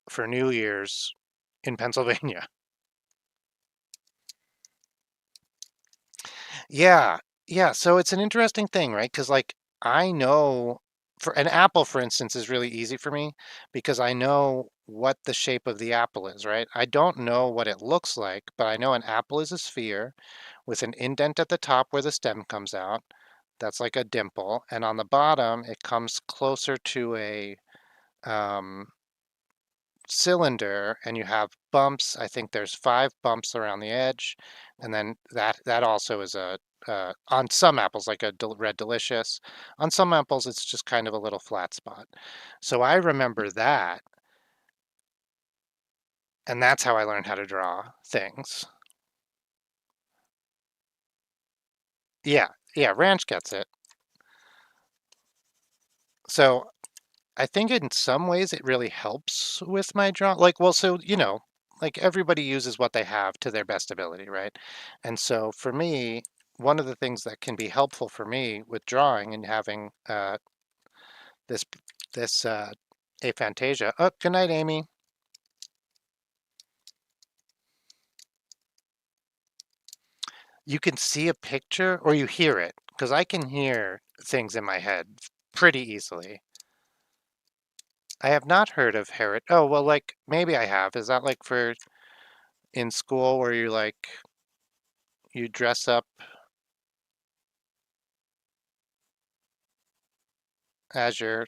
for New Year's in Pennsylvania. Yeah, yeah. So it's an interesting thing, right? Because like I know for an apple, for instance, is really easy for me because I know what the shape of the apple is, right? I don't know what it looks like, but I know an apple is a sphere with an indent at the top where the stem comes out. That's like a dimple, and on the bottom it comes closer to a um, cylinder, and you have bumps. I think there's 5 bumps around the edge, and then that also is a on some apples like a red delicious. On some apples, it's just kind of a little flat spot. So I remember that, and that's how I learned how to draw things. Yeah, yeah, Ranch gets it. So I think in some ways it really helps with my draw. Like, well, so like everybody uses what they have to their best ability, right? And so for me, one of the things that can be helpful for me with drawing and having this this aphantasia. Oh, good night, Amy. You can see a picture or you hear it, because I can hear things in my head pretty easily. I have not heard of Herit. Oh, well, like maybe I have. Is that like for in school where you like you dress up as your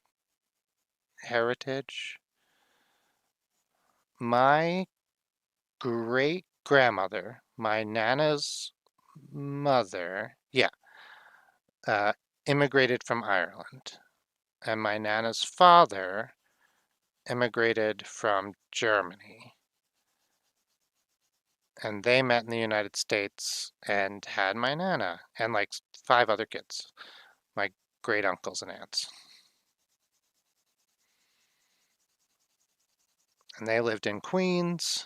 heritage? My great grandmother, my Nana's mother, yeah, uh, immigrated from Ireland, and my Nana's father immigrated from Germany. And they met in the United States and had my Nana and like 5 other kids, my great uncles and aunts. And they lived in Queens,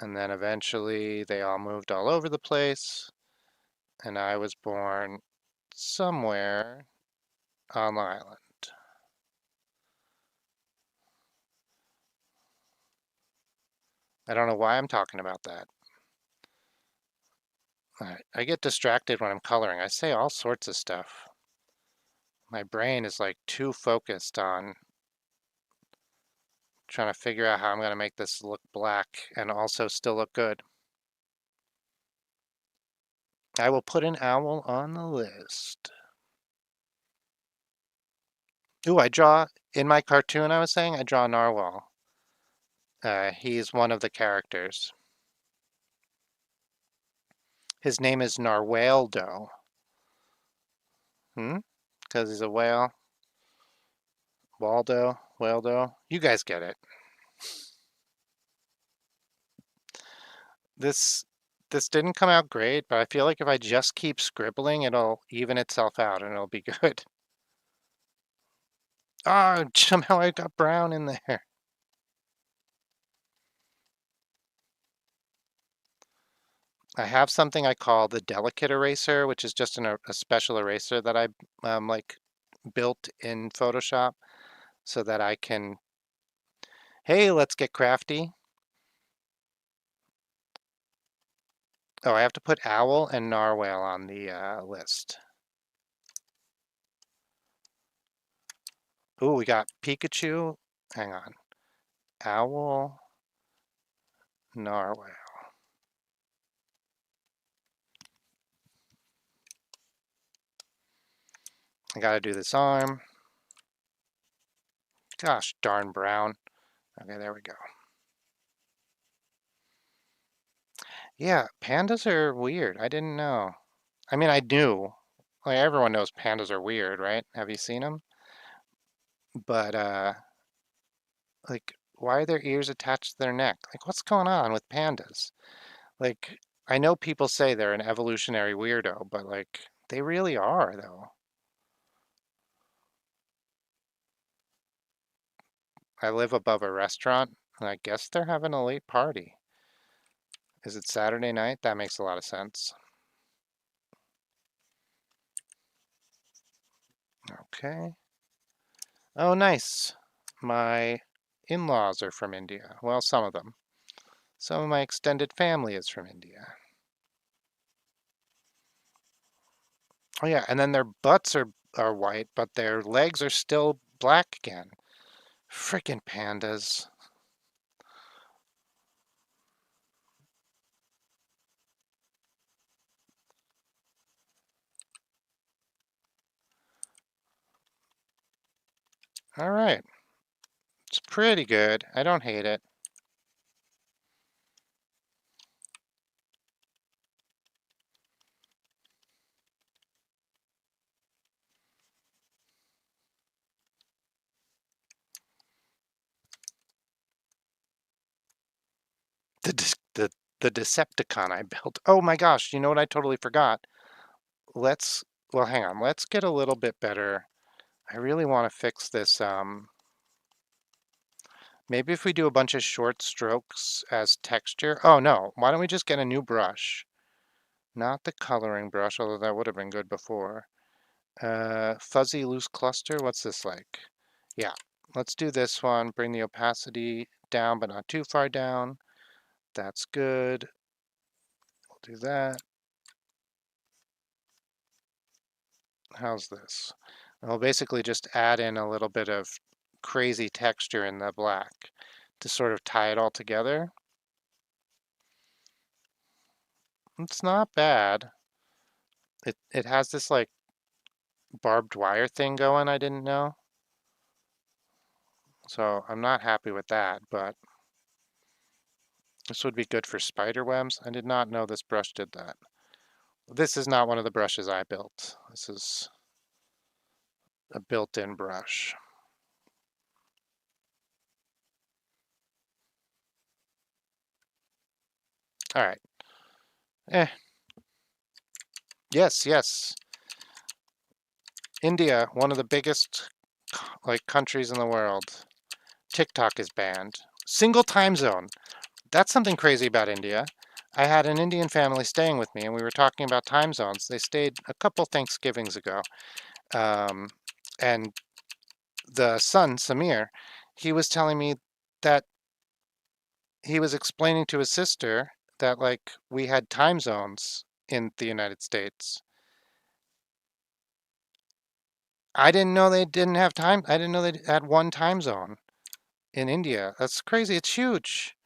and then eventually they all moved all over the place, and I was born somewhere on Long Island. I don't know why I'm talking about that. I get distracted when I'm coloring. I say all sorts of stuff. My brain is like too focused on trying to figure out how I'm going to make this look black and also still look good. I will put an owl on the list. Ooh, I draw, in my cartoon I was saying, I draw Narwhal. He's one of the characters. His name is Narwhaldo. Because he's a whale. Waldo. You guys get it. This this didn't come out great, but I feel like if I just keep scribbling, it'll even itself out and it'll be good. Oh, somehow I got brown in there. I have something I call the delicate eraser, which is just a special eraser that I like built in Photoshop so that I can, hey, let's get crafty. Oh, I have to put owl and narwhal on the list. Ooh, we got Pikachu. Hang on. Owl, narwhal. I gotta do this arm. Gosh darn brown. Okay, there we go. Yeah, pandas are weird. I didn't know. I mean, I knew. Like everyone knows pandas are weird, right? Have you seen them? But like, why are their ears attached to their neck? Like, what's going on with pandas? Like, I know people say they're an evolutionary weirdo, but like, they really are, though. I live above a restaurant, and I guess they're having a late party. Is it Saturday night? That makes a lot of sense. Okay. Oh, nice. My in-laws are from India. Well, some of them. Some of my extended family is from India. Oh yeah, and then their butts are white, but their legs are still black again. Frickin' pandas. All right. It's pretty good. I don't hate it. The the Decepticon I built. Oh my gosh, you know what I totally forgot? Let's, well, hang on. Let's get a little bit better. I really want to fix this Maybe if we do a bunch of short strokes as texture. Oh no, why don't we just get a new brush? Not the coloring brush, although that would have been good before. Fuzzy loose cluster, what's this like? Yeah, let's do this one. Bring the opacity down, but not too far down. That's good. We'll do that. How's this? I'll basically just add in a little bit of crazy texture in the black to sort of tie it all together. It's not bad. It has this like barbed wire thing going I didn't know. So I'm not happy with that, but this would be good for spider webs. I did not know this brush did that. This is not one of the brushes I built. This is a built-in brush. All right. Yes, yes. India, one of the biggest like countries in the world. TikTok is banned. Single time zone. That's something crazy about India. I had an Indian family staying with me, and we were talking about time zones. They stayed a couple Thanksgivings ago. Um, and the son, Samir, he was telling me that he was explaining to his sister that, like, we had time zones in the United States. I didn't know they didn't have time. I didn't know they had one time zone in India. That's crazy. It's huge.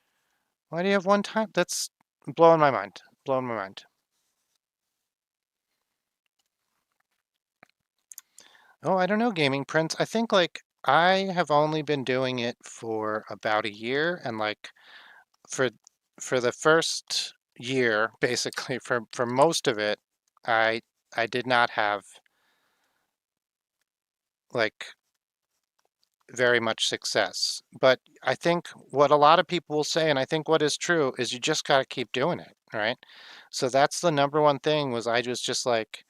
Why do you have one time? That's blowing my mind. Blowing my mind. Oh, I don't know, Gaming Prince. I think like I have only been doing it for about a year, and like for for the first year, basically for most of it, I I did not have like very much success. But I think what a lot of people will say, and I think what is true, is you just got to keep doing it, right? So that's the number one thing was I was just like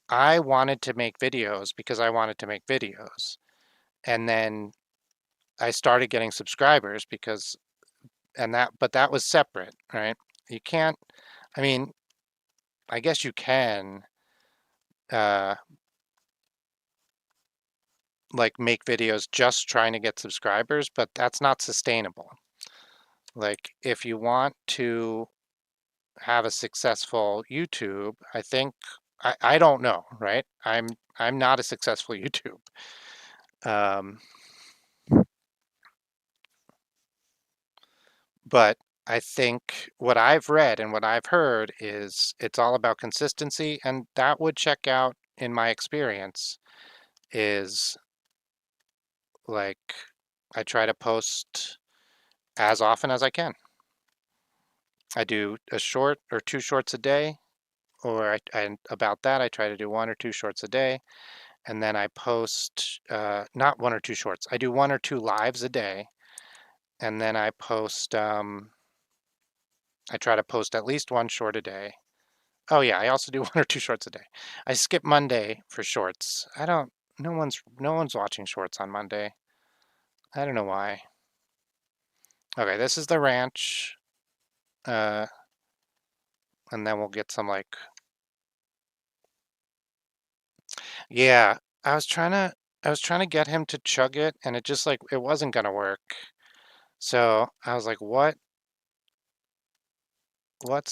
I wanted to make videos because I wanted to make videos. And then I started getting subscribers because but that was separate, right? You can't, I mean, I guess you can uh like make videos just trying to get subscribers, but that's not sustainable. Like if you want to have a successful YouTube, I think I don't know, right? I'm not a successful YouTube. Um, but I think what I've read and what I've heard is it's all about consistency, and that would check out in my experience is like I try to post as often as I can. I do a short or two shorts a day, or and about that, I try to do one or two shorts a day. And then I post, not one or two shorts, I do one or two lives a day. And then I post, I try to post at least one short a day. Oh yeah, I also do one or two shorts a day. I skip Monday for shorts. I don't, no one's watching shorts on Monday. I don't know why. Okay, this is the ranch. Uh, and then we'll get some like, yeah, I was trying to get him to chug it and it just like, it wasn't gonna work. So I was like, what's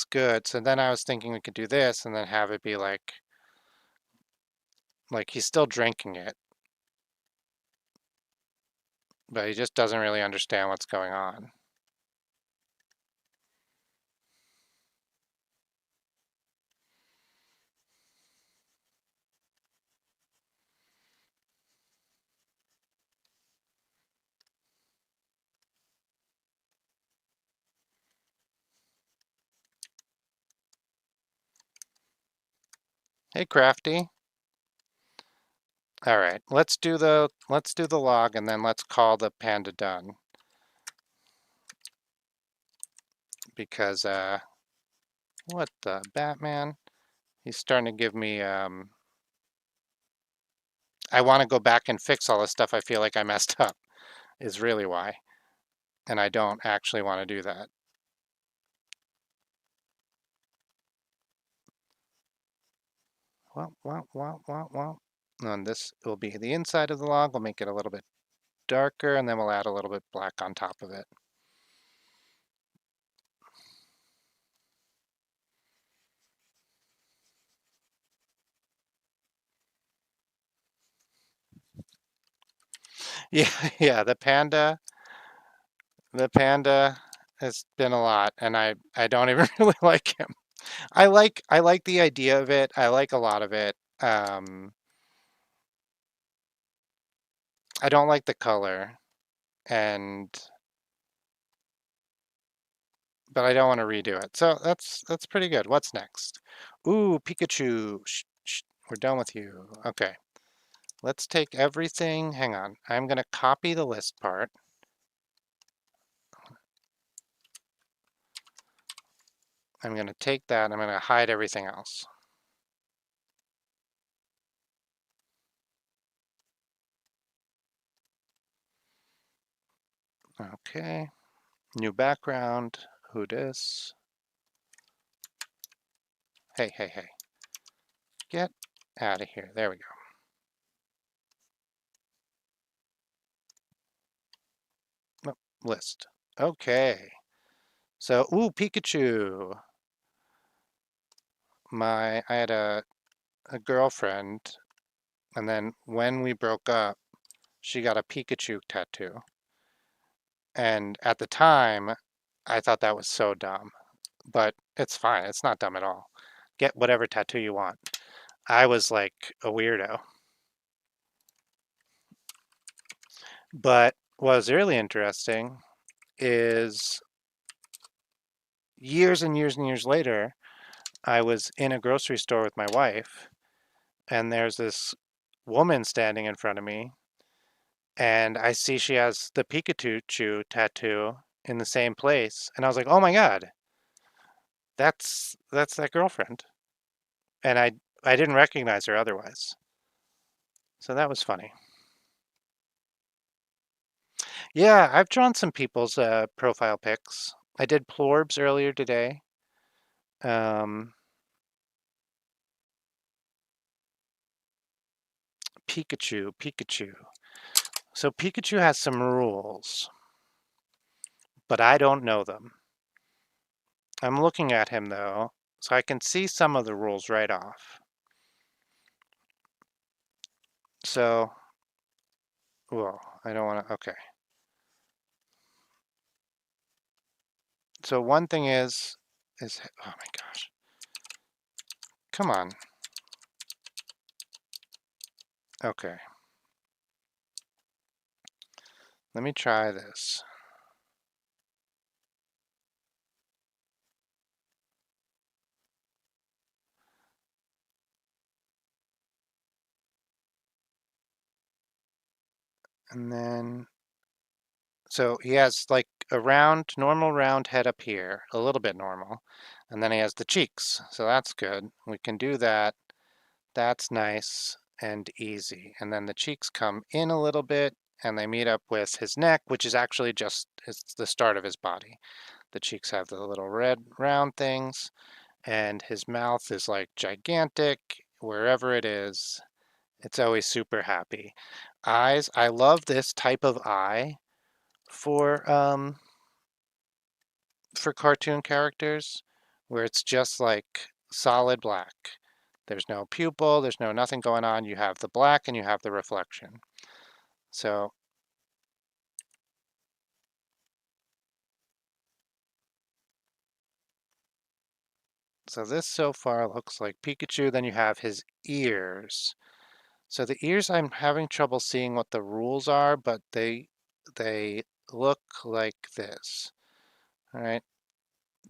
good? So then I was thinking we could do this and then have it be like he's still drinking it, but he just doesn't really understand what's going on. Hey, Crafty. All right, let's do the log and then let's call the panda done because what the Batman? He's starting to give me I want to go back and fix all the stuff I feel like I messed up is really why. and I don't actually want to do that. Well. And this will be the inside of the log. We'll make it a little bit darker, and then we'll add a little bit black on top of it. Yeah, yeah, the panda has been a lot, and I don't even really like him. I like the idea of it. I like a lot of it. I don't like the color, and but I don't want to redo it. So that's pretty good. What's next? Ooh, Pikachu. Shh, shh, we're done with you. Okay. Let's take everything. Hang on. I'm going to copy the list part. I'm going to take that and I'm going to hide everything else. Okay. New background. Who dis? Hey, hey, hey. Get out of here. There we go. Oh, list. Okay. So, ooh, Pikachu. I had a girlfriend, and then when we broke up, she got a Pikachu tattoo. And at the time, I thought that was so dumb, but it's fine. It's not dumb at all. Get whatever tattoo you want. I was like a weirdo. But what was really interesting is years and years and years later, I was in a grocery store with my wife, and there's this woman standing in front of me, and I see she has the Pikachu tattoo in the same place, and I was like, "Oh my God, that's that girlfriend," and I didn't recognize her otherwise, so that was funny. Yeah, I've drawn some people's profile pics. I did Plorbs earlier today. Um, Pikachu. So Pikachu has some rules, but I don't know them. I'm looking at him though, so I can see some of the rules right off. So, well, I don't want to, okay. So one thing is, oh my gosh. Come on. Okay. Let me try this. And then, so he has like a normal round head up here, a little bit normal. And then he has the cheeks, so that's good. We can do that. That's nice and easy. And then the cheeks come in a little bit and they meet up with his neck, which is actually just it's the start of his body. The cheeks have the little red round things, and his mouth is like gigantic wherever it is. It's always super happy. Eyes, I love this type of eye for cartoon characters where it's just like solid black. There's no pupil, there's no nothing going on. You have the black and you have the reflection. So this so far looks like Pikachu. Then you have his ears. So the ears, I'm having trouble seeing what the rules are, but they look like this. All right.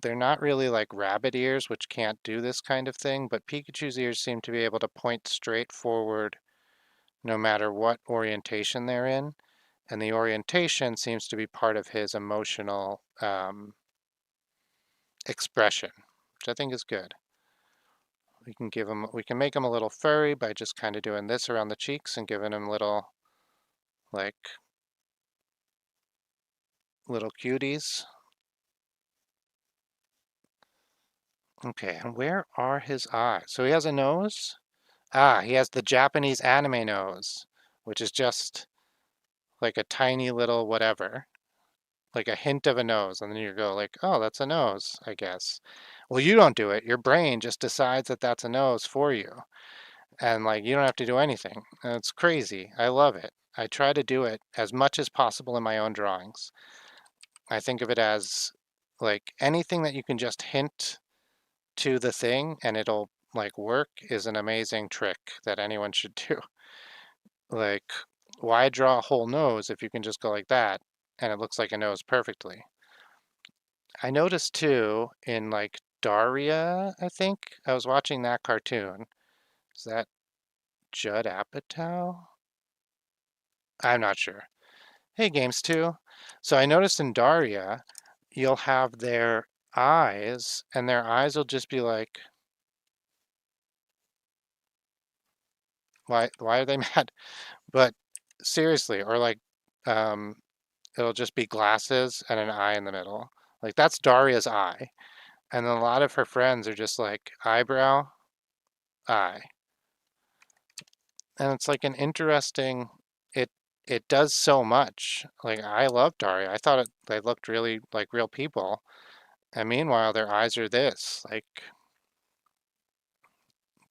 They're not really like rabbit ears, which can't do this kind of thing, but Pikachu's ears seem to be able to point straight forward no matter what orientation they're in. And the orientation seems to be part of his emotional expression, which I think is good. We can make him a little furry by just kind of doing this around the cheeks and giving him little, like, Little cuties. Okay, and where are his eyes? So he has a nose? Ah, he has the Japanese anime nose, which is just like a tiny little whatever, like a hint of a nose. And then you go like, oh, that's a nose, I guess. Well, you don't do it. Your brain just decides that that's a nose for you. And like, you don't have to do anything. And it's crazy. I love it. I try to do it as much as possible in my own drawings. I think of it as like anything that you can just hint to the thing and it'll like work is an amazing trick that anyone should do. Like, why draw a whole nose if you can just go like that and it looks like a nose perfectly? I noticed too in like Daria, I think I was watching that cartoon. Is that Judd Apatow? I'm not sure. Hey, Games too. So I noticed in Daria, you'll have their eyes, and their eyes will just be like, why are they mad? But seriously, or like, um, it'll just be glasses and an eye in the middle. Like that's Daria's eye. And then a lot of her friends are just like eyebrow, eye. And it's like an interesting, it it does so much. Like I love Daria. I thought they looked really like real people. And meanwhile, their eyes are this, like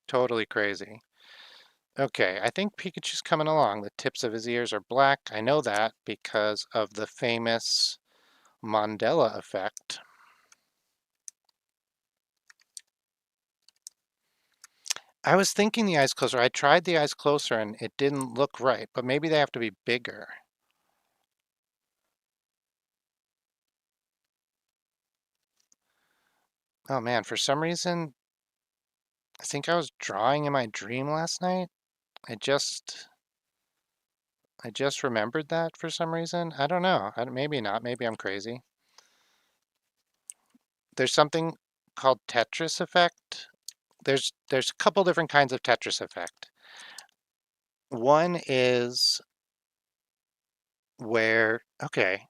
totally crazy. Okay, I think Pikachu's coming along. The tips of his ears are black. I know that because of the famous Mandela effect. I was thinking the eyes closer. I tried the eyes closer and it didn't look right, but maybe they have to be bigger. Oh man, for some reason, I think I was drawing in my dream last night. I just I just remembered that for some reason. I don't know. Maybe not. Maybe I'm crazy. There's something called Tetris effect. There's a couple different kinds of Tetris effect. One is where okay,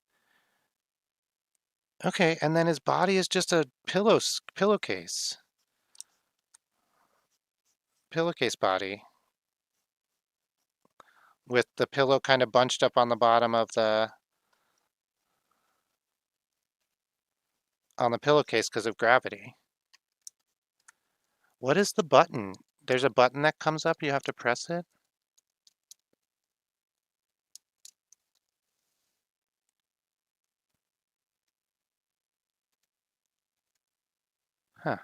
and then his body is just a pillowcase body with the pillow kind of bunched up on the bottom of the pillowcase because of gravity. What is the button? There's a button that comes up. You have to press it. Huh.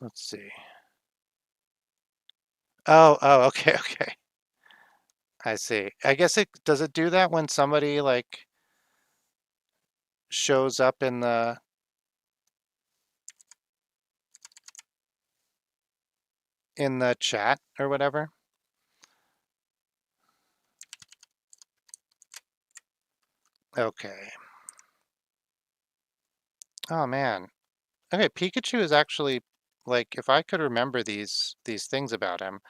Let's see. Oh, okay, okay. I see. I guess it does it do that when somebody like shows up in the chat or whatever? Okay. Oh man. Okay, Pikachu is actually like if I could remember these things about him,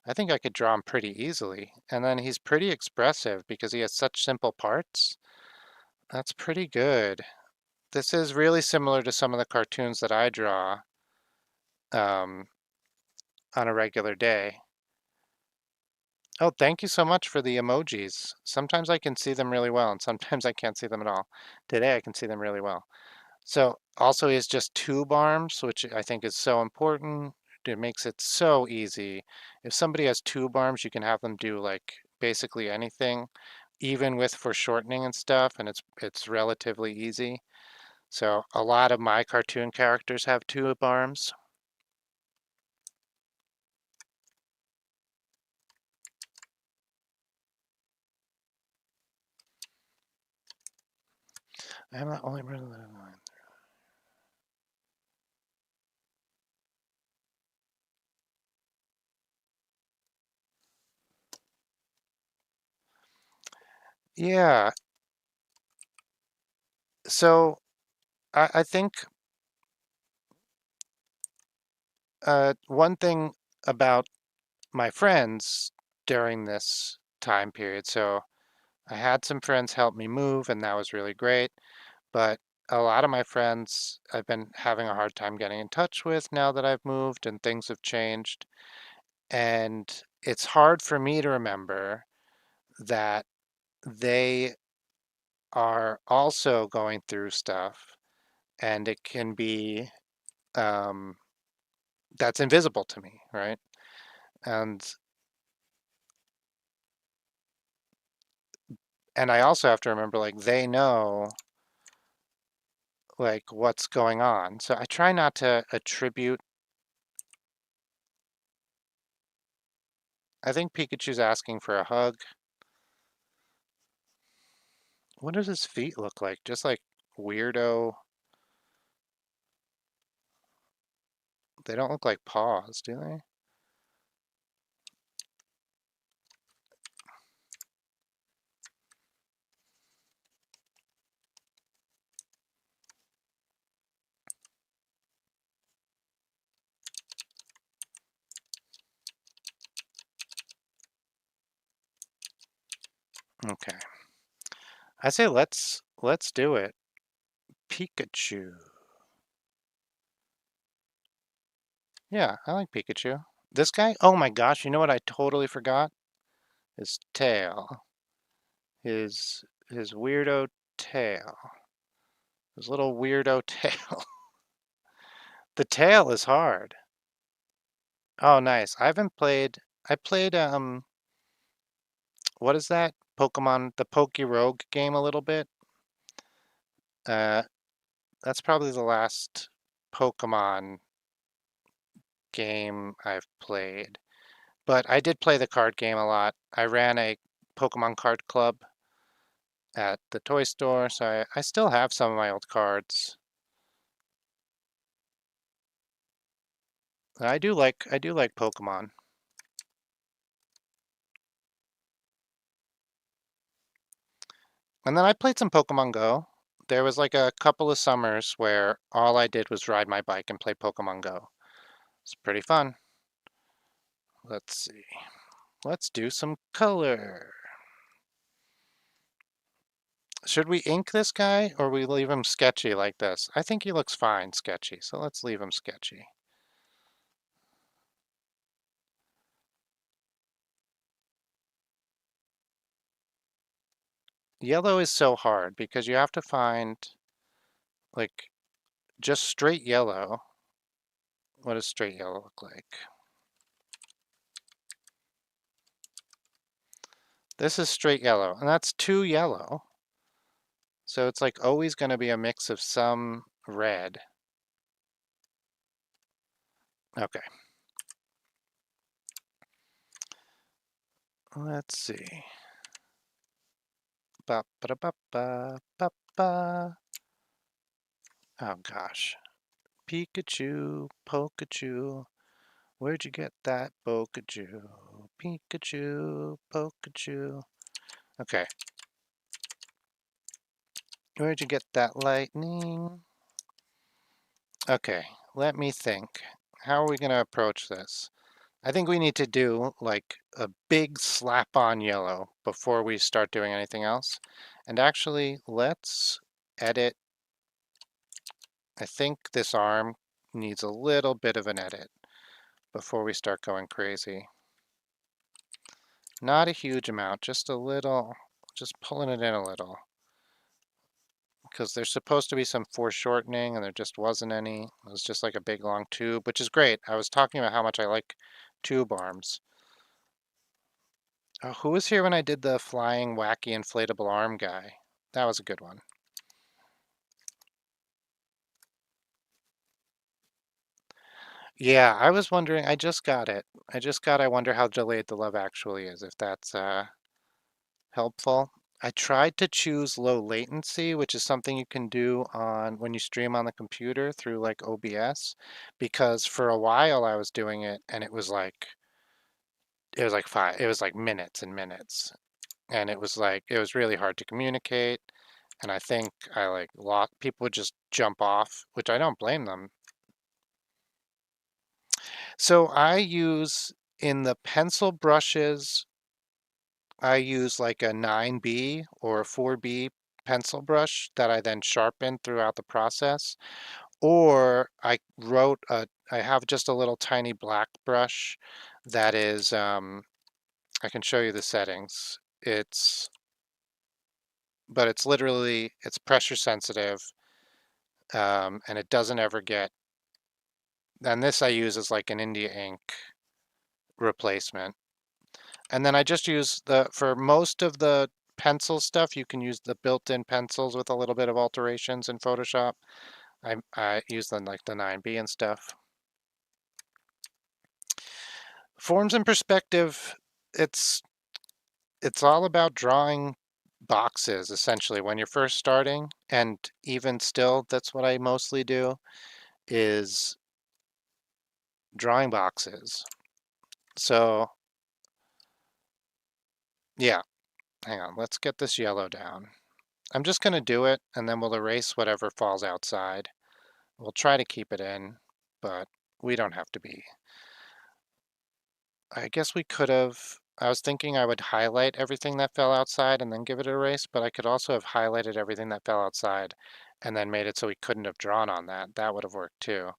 I think I could draw him pretty easily. And then he's pretty expressive because he has such simple parts. That's pretty good. This is really similar to some of the cartoons that I draw um, on a regular day. Oh, thank you so much for the emojis. Sometimes I can see them really well, and sometimes I can't see them at all. Today I can see them really well. So also he has just tube arms, which I think is so important. It makes it so easy. If somebody has tube arms, you can have them do like basically anything, even with foreshortening and stuff, and it's relatively easy. So a lot of my cartoon characters have tube arms. I'm the only person that I'm lying. Yeah, so I think one thing about my friends during this time period. So I had some friends help me move, and that was really great. But a lot of my friends I've been having a hard time getting in touch with now that I've moved and things have changed. And it's hard for me to remember that they are also going through stuff, and it can be um, that's invisible to me, right? And I also have to remember like they know like what's going on. So I try not to attribute. I think Pikachu's asking for a hug. What does his feet look like? Just like weirdo. They don't look like paws, do they? Okay. I say let's do it. Pikachu. Yeah, I like Pikachu. This guy? Oh my gosh, you know what I totally forgot? His tail. His weirdo tail. His little weirdo tail. The tail is hard. Oh, nice. I played what is that? Pokemon, the Rogue game a little bit. Uh, that's probably the last Pokemon game I've played. But I did play the card game a lot. I ran a Pokemon card club at the toy store, so I still have some of my old cards. I do like Pokemon. And then I played some Pokemon Go. There was like a couple of summers where all I did was ride my bike and play Pokemon Go. It's pretty fun. Let's see. Let's do some color. Should we ink this guy or we leave him sketchy like this? I think he looks fine sketchy, so let's leave him sketchy. Yellow is so hard because you have to find like just straight yellow. What does straight yellow look like? This is straight yellow, and that's too yellow. So it's like always going to be a mix of some red. Okay. Let's see. Ba ba ba ba ba ba. Oh gosh. Pikachu, Pokachu. Where'd you get that Pokachu? Pikachu, Pokachu. Okay. Where'd you get that lightning? Okay, let me think. How are we going to approach this? I think we need to do like a big slap on yellow before we start doing anything else. And actually, let's edit. I think this arm needs a little bit of an edit before we start going crazy. Not a huge amount, just a little, just pulling it in a little. Because there's supposed to be some foreshortening and there just wasn't any. It was just like a big long tube, which is great. I was talking about how much I like tube arms. Oh, who was here when I did the flying wacky inflatable arm guy? That was a good one. Yeah, I was wondering, I just got it. I wonder how delayed the love actually is, if that's helpful. I tried to choose low latency, which is something you can do on when you stream on the computer through like OBS, because for a while I was doing it and it was like minutes and minutes. And it was really hard to communicate. And I think I like lost, people would just jump off, which I don't blame them. So I use in the pencil brushes I use like a 9B or a 4B pencil brush that I then sharpen throughout the process. Or I have just a little tiny black brush that is, I can show you the settings. But it's literally, it's pressure sensitive, and it doesn't ever get, and this I use as like an India ink replacement. And then I just use for most of the pencil stuff, you can use the built-in pencils with a little bit of alterations in Photoshop. I use them like the 9B and stuff. Forms and perspective, it's it's all about drawing boxes essentially when you're first starting, and even still that's what I mostly do, is drawing boxes. So yeah, hang on, let's get this yellow down. I'm just going to do it and then we'll erase whatever falls outside. We'll try to keep it in, but we don't have to be. I guess we could have, I was thinking I would highlight everything that fell outside and then give it a erase, but I could also have highlighted everything that fell outside and then made it so we couldn't have drawn on that. That would have worked too.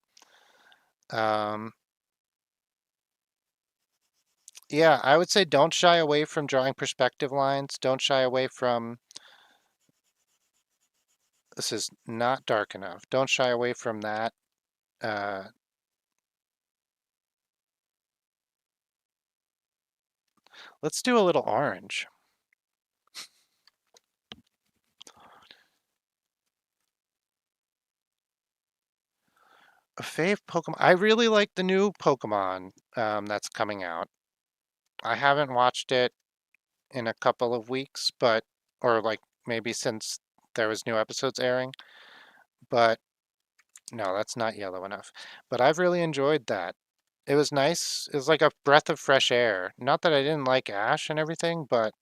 Yeah, I would say don't shy away from drawing perspective lines. Don't shy away from, this is not dark enough. Don't shy away from that. Uh, let's do a little orange. A fave Pokemon. I really like the new Pokemon that's coming out. I haven't watched it in a couple of weeks, but, or like maybe since there was new episodes airing, but no, that's not yellow enough. But I've really enjoyed that. It was nice. It was like a breath of fresh air. Not that I didn't like Ash and everything, but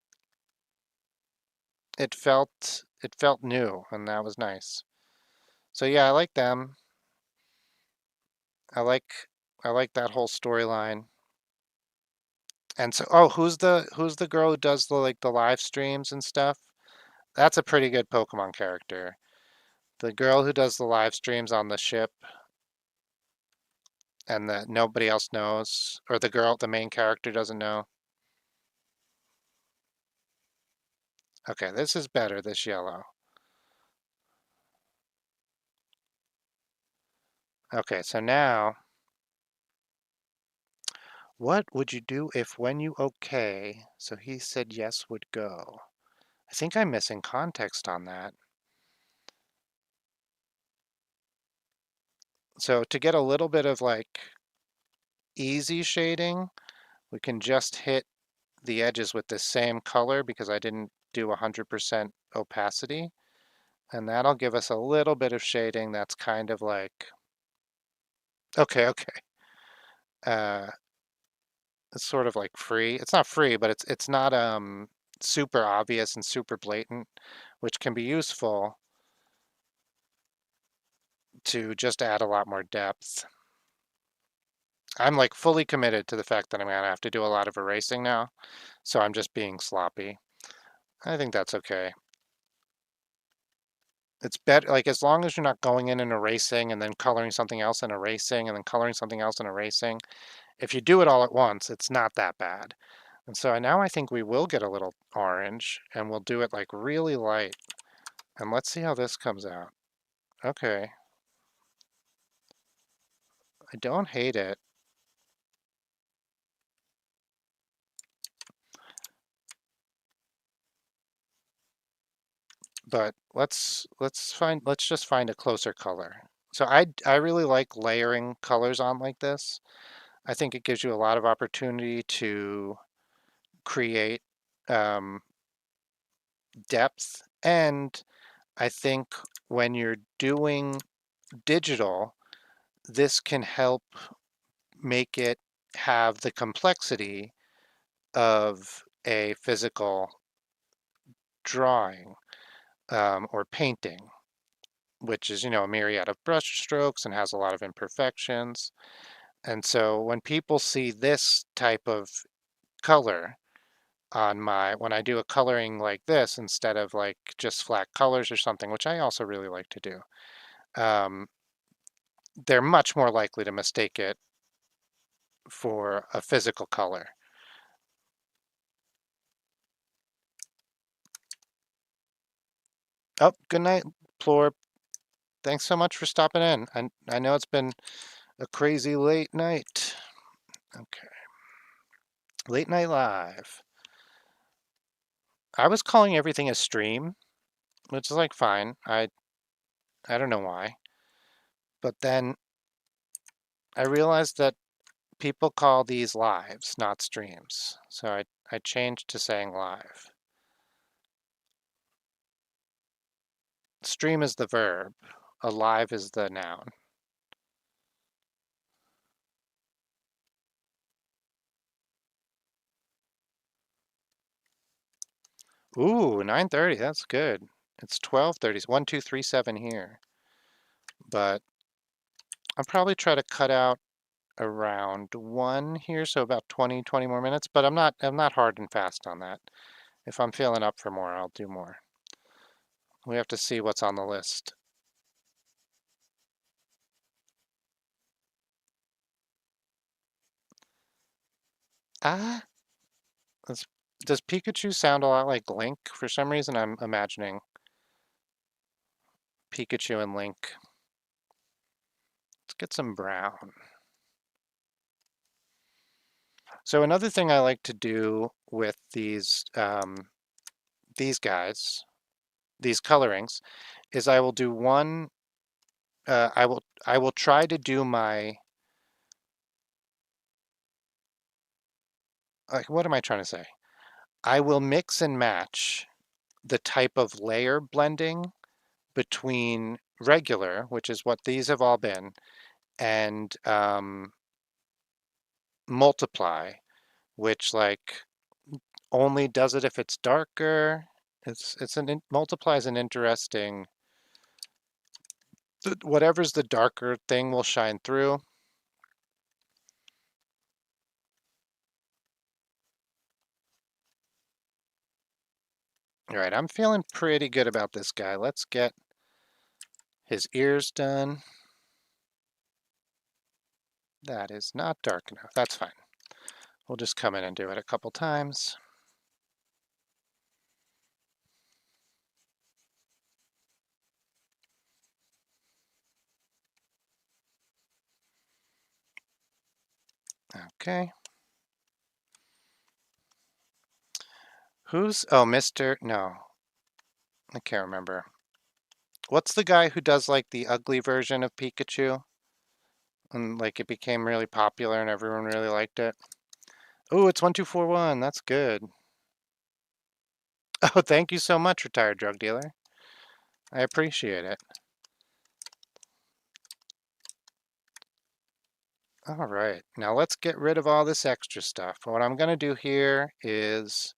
it felt new, and that was nice. So yeah, I like them. I like I like that whole storyline. And so, oh, who's the girl who does the like the live streams and stuff? That's a pretty good Pokemon character. The girl who does the live streams on the ship and that nobody else knows, or the main character doesn't know. Okay, this is better, this yellow. Okay, so now, what would you do if when you okay, so he said yes would go? I think I'm missing context on that. So to get a little bit of like easy shading, we can just hit the edges with the same color because I didn't do 100% opacity. And that'll give us a little bit of shading that's kind of like, okay, okay. Uh, it's sort of like free. It's not free, but it's not super obvious and super blatant, which can be useful to just add a lot more depth. I'm like fully committed to the fact that I'm gonna have to do a lot of erasing now, so I'm just being sloppy. I think that's okay. It's better, like as long as you're not going in and erasing and then coloring something else and erasing and then coloring something else and erasing. If you do it all at once, it's not that bad. And so now I think we will get a little orange and we'll do it like really light. And let's see how this comes out. Okay. I don't hate it. But let's just find a closer color. So I really like layering colors on like this. I think it gives you a lot of opportunity to create um, depth. And I think when you're doing digital, this can help make it have the complexity of a physical drawing or painting, which is, a myriad of brush strokes and has a lot of imperfections. And so when people see this type of color, on when I do a coloring like this instead of like just flat colors or something, which I also really like to do, um, they're much more likely to mistake it for a physical color. Oh, good night, Plor. Thanks so much for stopping in. I know it's been a crazy late night. Okay. Late Night Live. I was calling everything a stream, which is like fine. I don't know why. But then I realized that people call these lives, not streams. So I changed to saying live. Stream is the verb. Alive is the noun. Ooh, 9:30. That's good. It's 12:30. It's 1, 2, 3, 7 here. But I'll probably try to cut out around 1 here, so about 20 more minutes. But I'm not hard and fast on that. If I'm feeling up for more, I'll do more. We have to see what's on the list. Ah, does Pikachu sound a lot like Link? For some reason, I'm imagining Pikachu and Link. Let's get some brown. So another thing I like to do with these guys, these colorings, is I will do one. I will try to do my. What am I trying to say? I will mix and match the type of layer blending between regular, which is what these have all been, and multiply, which like only does it if it's darker. Multiply is an interesting. Whatever's the darker thing will shine through. All right, I'm feeling pretty good about this guy. Let's get his ears done. That is not dark enough. That's fine. We'll just come in and do it a couple times. Okay. Oh, Mr. No, I can't remember. What's the guy who does like the ugly version of Pikachu? And like it became really popular and everyone really liked it. Oh, it's 1241. That's good. Oh, thank you so much, retired drug dealer. I appreciate it. All right, now let's get rid of all this extra stuff. What I'm going to do here is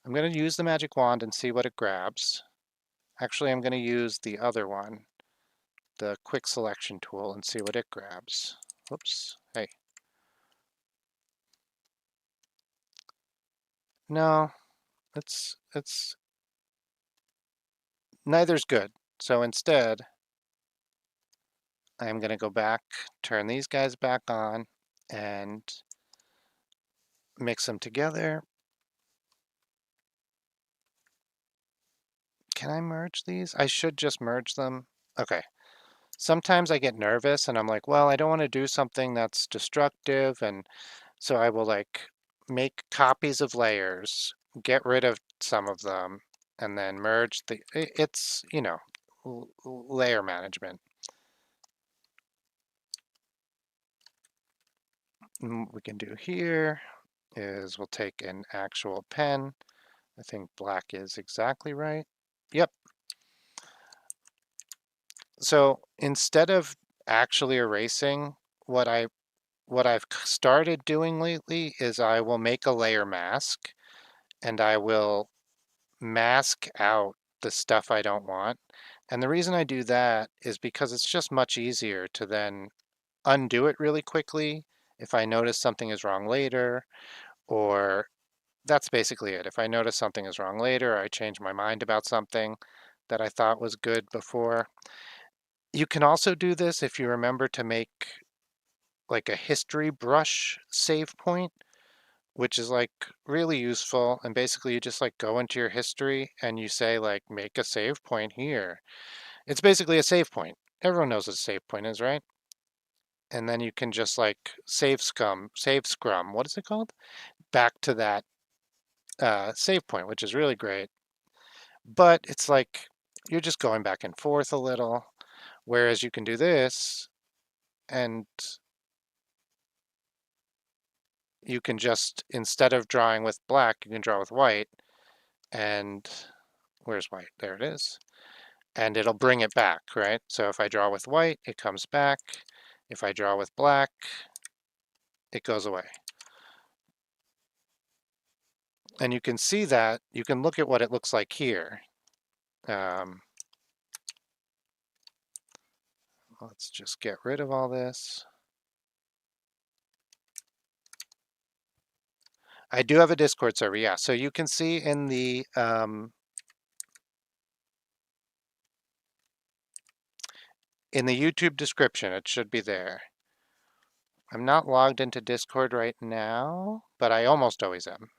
I'm going to use the magic wand and see what it grabs. Actually, I'm going to use the other one, the quick selection tool, and see what it grabs. Whoops. Hey. No, it's neither's good. So instead, I'm going to go back, turn these guys back on, and mix them together. Can I merge these? I should just merge them. Okay. Sometimes I get nervous and I'm like, well, I don't want to do something that's destructive. And so I will like make copies of layers, get rid of some of them, and then merge it's, layer management. What we can do here is we'll take an actual pen. I think black is exactly right. Yep. So instead of actually erasing, what I've started doing lately is I will make a layer mask and I will mask out the stuff I don't want. And the reason I do that is because it's just much easier to then undo it really quickly if I notice something is wrong later, or that's basically it. If I notice something is wrong later, or I change my mind about something that I thought was good before. You can also do this if you remember to make like a history brush save point, which is like really useful. And basically you just like go into your history and you say like, make a save point here. It's basically a save point. Everyone knows what a save point is, right? And then you can just like save scrum, what is it called? Back to that save point, which is really great. But it's like, you're just going back and forth a little. Whereas you can do this and you can just, instead of drawing with black, you can draw with white. And where's white? There it is. And it'll bring it back, right? So if I draw with white, it comes back. If I draw with black, it goes away. And you can see that, you can look at what it looks like here. Let's just get rid of all this. I do have a Discord server, yeah. So you can see in the YouTube description, it should be there. I'm not logged into Discord right now, but I almost always am.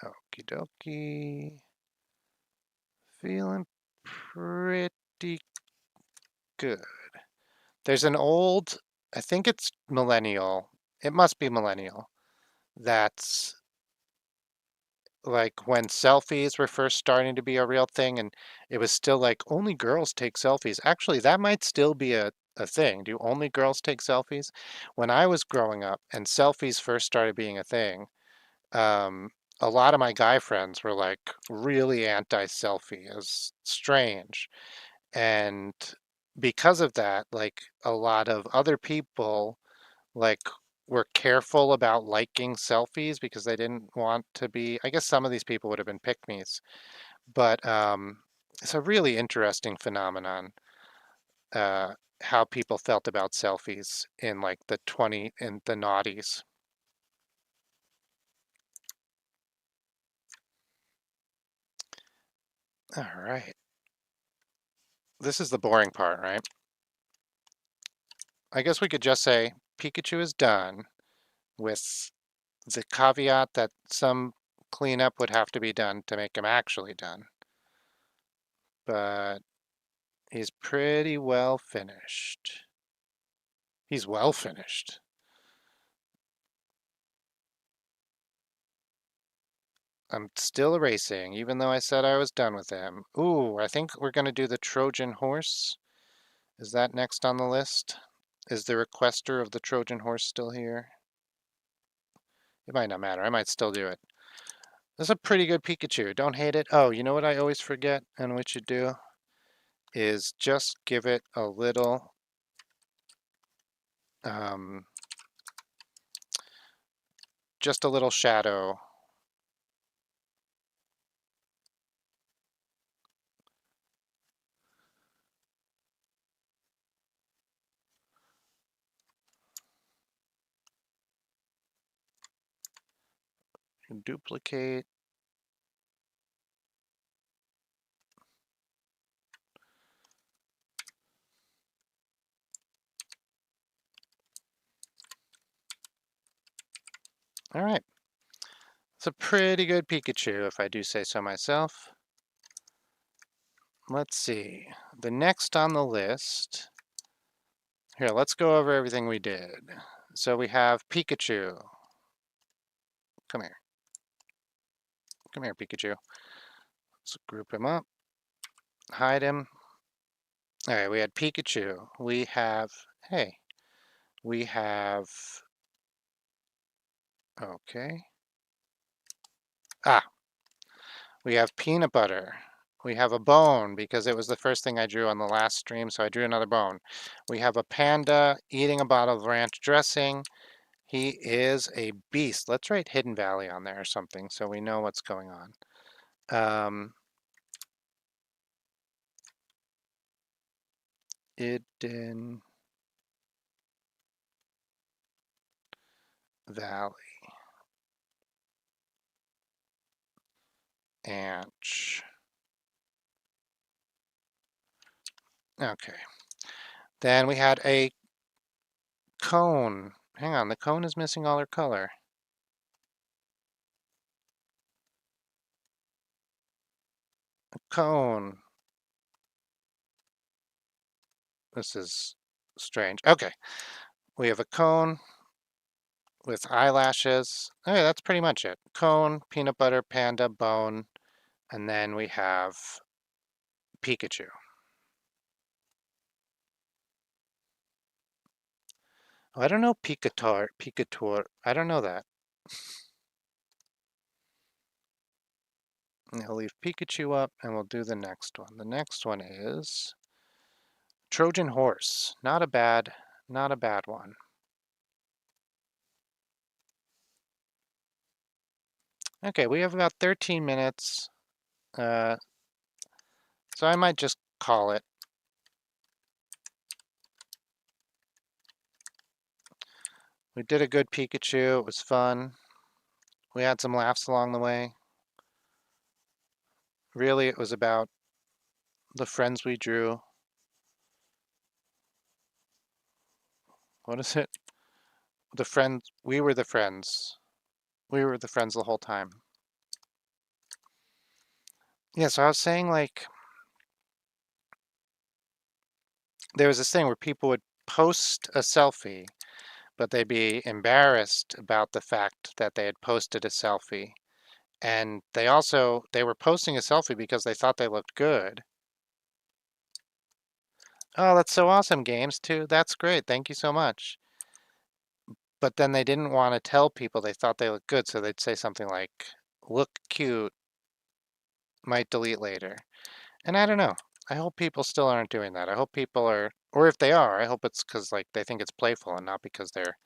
Okie dokie. Feeling pretty good. There's an old, I think it's millennial. It must be millennial. That's like when selfies were first starting to be a real thing, and it was still like only girls take selfies. Actually, that might still be a thing. Do only girls take selfies? When I was growing up and selfies first started being a thing, um, a lot of my guy friends were like really anti-selfie. It was strange. And because of that, like a lot of other people like were careful about liking selfies because they didn't want to be, I guess some of these people would have been pick-me's, but it's a really interesting phenomenon, uh, how people felt about selfies in like in the noughties. All right. This is the boring part, right? I guess we could just say Pikachu is done, with the caveat that some cleanup would have to be done to make him actually done. But he's pretty well finished. He's well finished. I'm still erasing, even though I said I was done with him. Ooh, I think we're going to do the Trojan horse. Is that next on the list? Is the requester of the Trojan horse still here? It might not matter. I might still do it. This is a pretty good Pikachu. Don't hate it. Oh, you know what I always forget and what you do is just give it a little um, just a little shadow. Duplicate. All right. It's a pretty good Pikachu, if I do say so myself. Let's see. The next on the list. Here, let's go over everything we did. So we have Pikachu. Come here. Come here, Pikachu. Let's group him up. Hide him. All right, we had Pikachu. We have, hey, we have, okay. Ah, we have peanut butter. We have a bone because it was the first thing I drew on the last stream, so I drew another bone. We have a panda eating a bottle of ranch dressing. He is a beast. Let's write Hidden Valley on there or something so we know what's going on. Hidden Valley. Anch. Okay. Then we had a cone. Hang on, the cone is missing all her color. A cone. This is strange. Okay. We have a cone with eyelashes. Okay, that's pretty much it. Cone, peanut butter, panda, bone, and then we have Pikachu. Oh, I don't know Pikator. I don't know that. I'll leave Pikachu up and we'll do the next one. The next one is Trojan Horse. Not a bad one. Okay, we have about 13 minutes. So I might just call it. We did a good Pikachu. It was fun. We had some laughs along the way. Really, it was about the friends we drew. What is it? The friends. We were the friends. We were the friends the whole time. Yeah, so I was saying, like, there was this thing where people would post a selfie, but they'd be embarrassed about the fact that they had posted a selfie. And they were posting a selfie because they thought they looked good. Oh, that's so awesome, Games, too. That's great. Thank you so much. But then they didn't want to tell people they thought they looked good, so they'd say something like, look cute, might delete later. And I don't know. I hope people still aren't doing that. I hope people are, or if they are, I hope it's because like they think it's playful and not because they're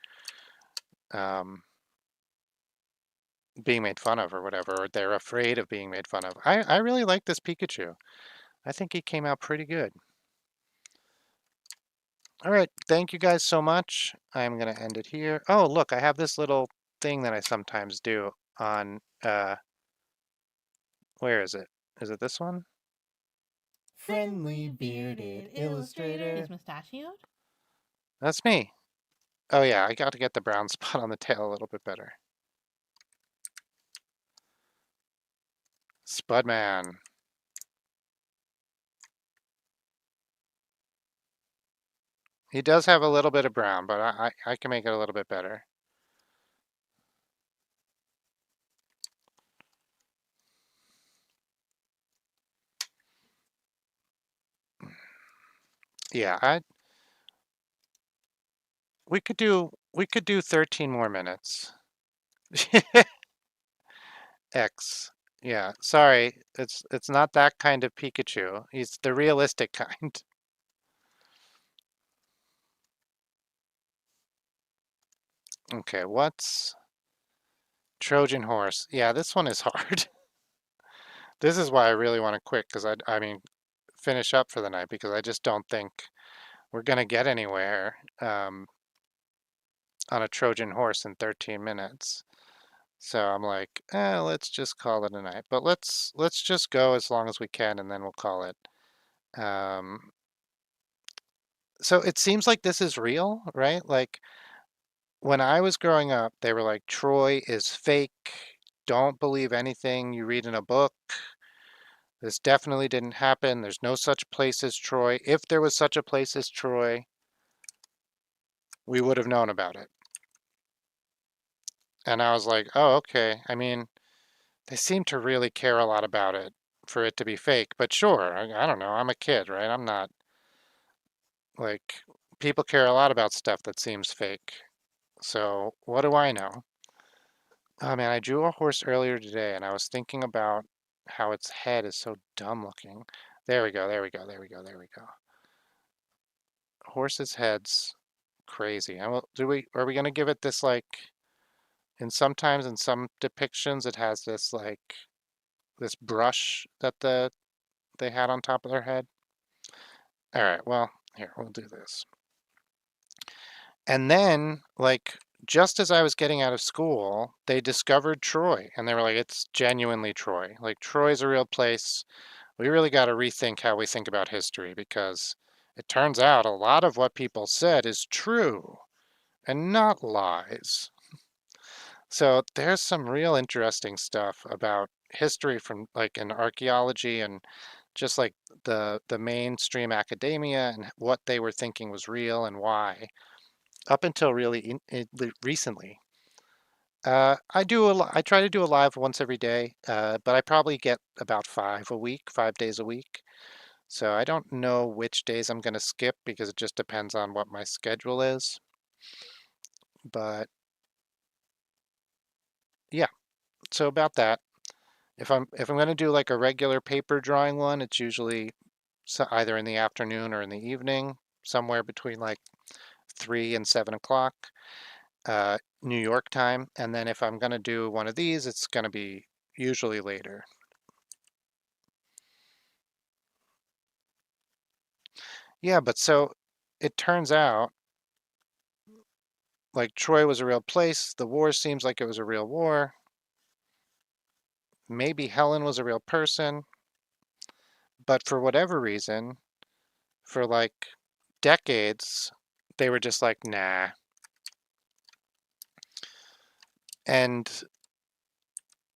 um, being made fun of or whatever, or they're afraid of being made fun of. I really like this Pikachu. I think he came out pretty good. All right, thank you guys so much. I'm gonna end it here. Oh, look, I have this little thing that I sometimes do on, where is it? Is it this one? Friendly bearded illustrator. He's mustachioed? That's me. Oh yeah, I got to get the brown spot on the tail a little bit better. Spudman. He does have a little bit of brown, but I can make it a little bit better. Yeah, we could do 13 more minutes. X. Yeah, sorry. It's not that kind of Pikachu. He's the realistic kind. Okay, what's Trojan Horse? Yeah, this one is hard. This is why I really want to quit because I mean finish up for the night because I just don't think we're gonna get anywhere on a Trojan horse in 13 minutes. So I'm like, let's just call it a night. But let's just go as long as we can and then we'll call it. Um, so it seems like this is real, right? Like when I was growing up, they were like, Troy is fake. Don't believe anything you read in a book. This definitely didn't happen. There's no such place as Troy. If there was such a place as Troy, we would have known about it. And I was like, oh, okay. I mean, they seem to really care a lot about it for it to be fake, but sure, I don't know. I'm a kid, right? I'm not like people care a lot about stuff that seems fake. So what do I know? Oh man, I drew a horse earlier today and I was thinking about how its head is so dumb looking. There we go, there we go, there we go, there we go. Horse's head's crazy. I will, are we gonna give it this like sometimes in some depictions it has this like this brush that they had on top of their head. All right, well, here, we'll do this. And then, like, just as I was getting out of school, they discovered Troy, and they were like, it's genuinely Troy. Like, Troy's a real place. We really got to rethink how we think about history because it turns out a lot of what people said is true and not lies. So there's some real interesting stuff about history from like in archaeology and just like the mainstream academia and what they were thinking was real and why up until really recently. I try to do a live once every day, but I probably get about 5 a week, 5 days a week. So I don't know which days I'm going to skip because it just depends on what my schedule is. But yeah, so about that. If I'm going to do like a regular paper drawing one, it's usually either in the afternoon or in the evening, somewhere between like 3 and 7 o'clock, New York time. And then if I'm going to do one of these, it's going to be usually later. Yeah, but so it turns out like Troy was a real place. The war seems like it was a real war. Maybe Helen was a real person, but for whatever reason, for like decades, they were just like, nah. And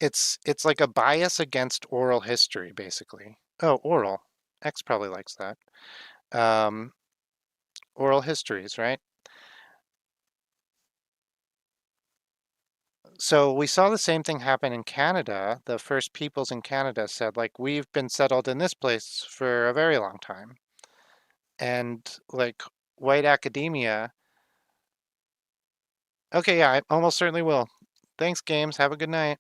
it's like a bias against oral history, basically. Oh, oral. X probably likes that. Um, Oral histories, right? So we saw the same thing happen in Canada. The first peoples in Canada said, like, we've been settled in this place for a very long time. And like white academia, okay, yeah, I almost certainly will. Thanks, games. Have a good night.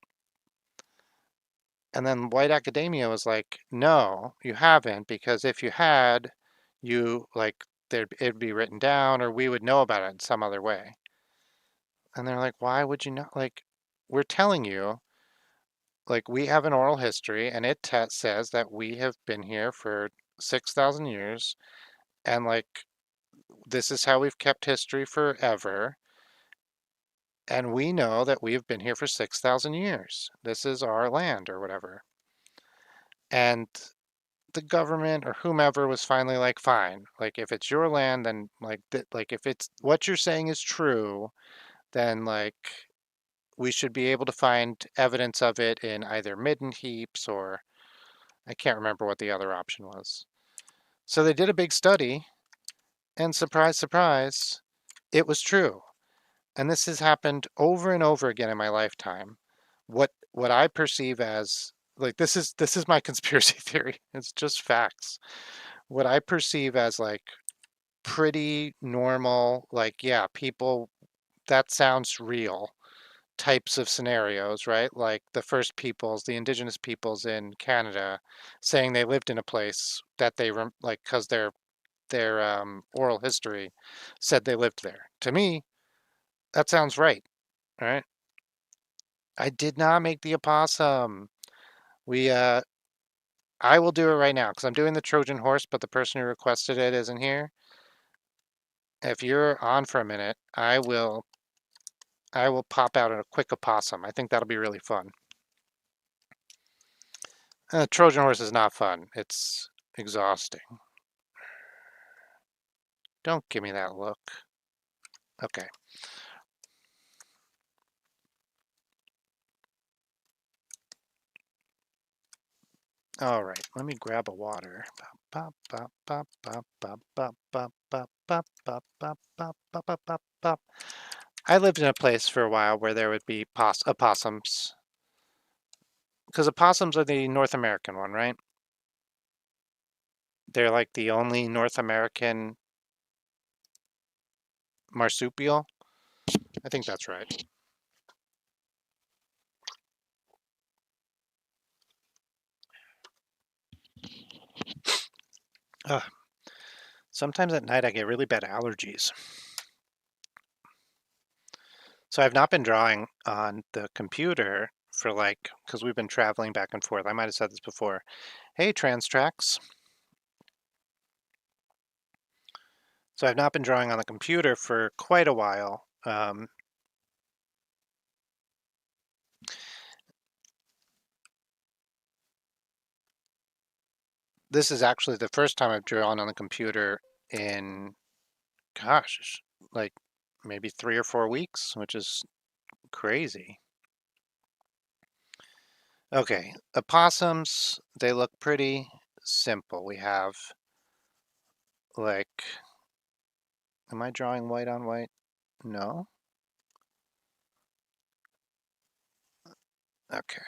And then white academia was like, no, you haven't, because if you had, you like it'd be written down or we would know about it in some other way. And they're like, why would you not? Like, we're telling you, like, we have an oral history and it says that we have been here for 6,000 years and like this is how we've kept history forever. And we know that we've been here for 6,000 years. This is our land or whatever. And the government or whomever was finally like, fine, like if it's your land, then like if it's what you're saying is true, then like we should be able to find evidence of it in either midden heaps or I can't remember what the other option was. So they did a big study, and surprise, surprise, it was true. And this has happened over and over again in my lifetime. What I perceive as like this is my conspiracy theory. It's just facts. What I perceive as like pretty normal, like, yeah, people, that sounds real types of scenarios, right? Like the first peoples, the indigenous peoples in Canada saying they lived in a place that they like because their oral history said they lived there. To me, that sounds right, right? I did not make the opossum. We I will do it right now because I'm doing the Trojan horse, but the person who requested it isn't here. If you're on for a minute, I will pop out a quick opossum. I think that'll be really fun. Trojan horse is not fun. It's exhausting. Don't give me that look. Okay. All right. Let me grab a water. I lived in a place for a while where there would be opossums. Because opossums are the North American one, right? They're like the only North American marsupial. I think that's right. Ugh. Sometimes at night I get really bad allergies. So I've not been drawing on the computer for like, because we've been traveling back and forth. I might have said this before. Hey, Trans Tracks. So I've not been drawing on the computer for quite a while. This is actually the first time I've drawn on the computer in, gosh, like maybe 3 or 4 weeks, which is crazy. Okay, opossums, they look pretty simple. We have like, am I drawing white on white? No? Okay.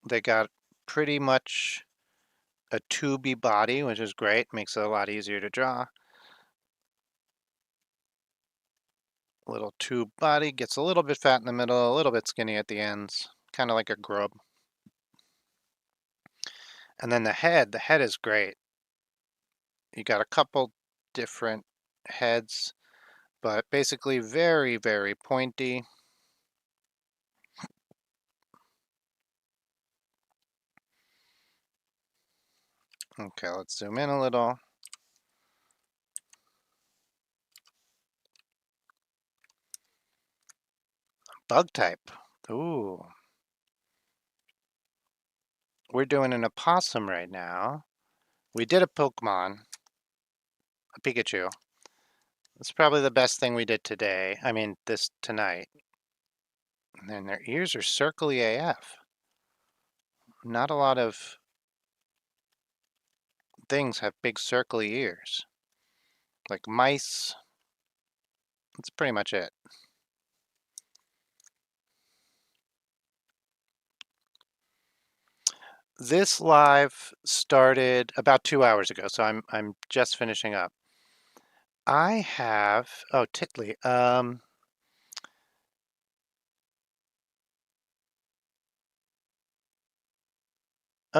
They got pretty much a tubey body, which is great, makes it a lot easier to draw. Little tube body, gets a little bit fat in the middle, a little bit skinny at the ends, kind of like a grub. And then the head is great. You got a couple different heads, but basically very, very pointy. Okay, let's zoom in a little. Bug type. Ooh. We're doing an opossum right now. We did a Pokemon, a Pikachu. That's probably the best thing we did today. I mean, tonight. And then their ears are circly AF. Not a lot of things have big circly ears. Like mice. That's pretty much it. This live started about 2 hours ago, so I'm just finishing up. I have, oh, Titley. Oh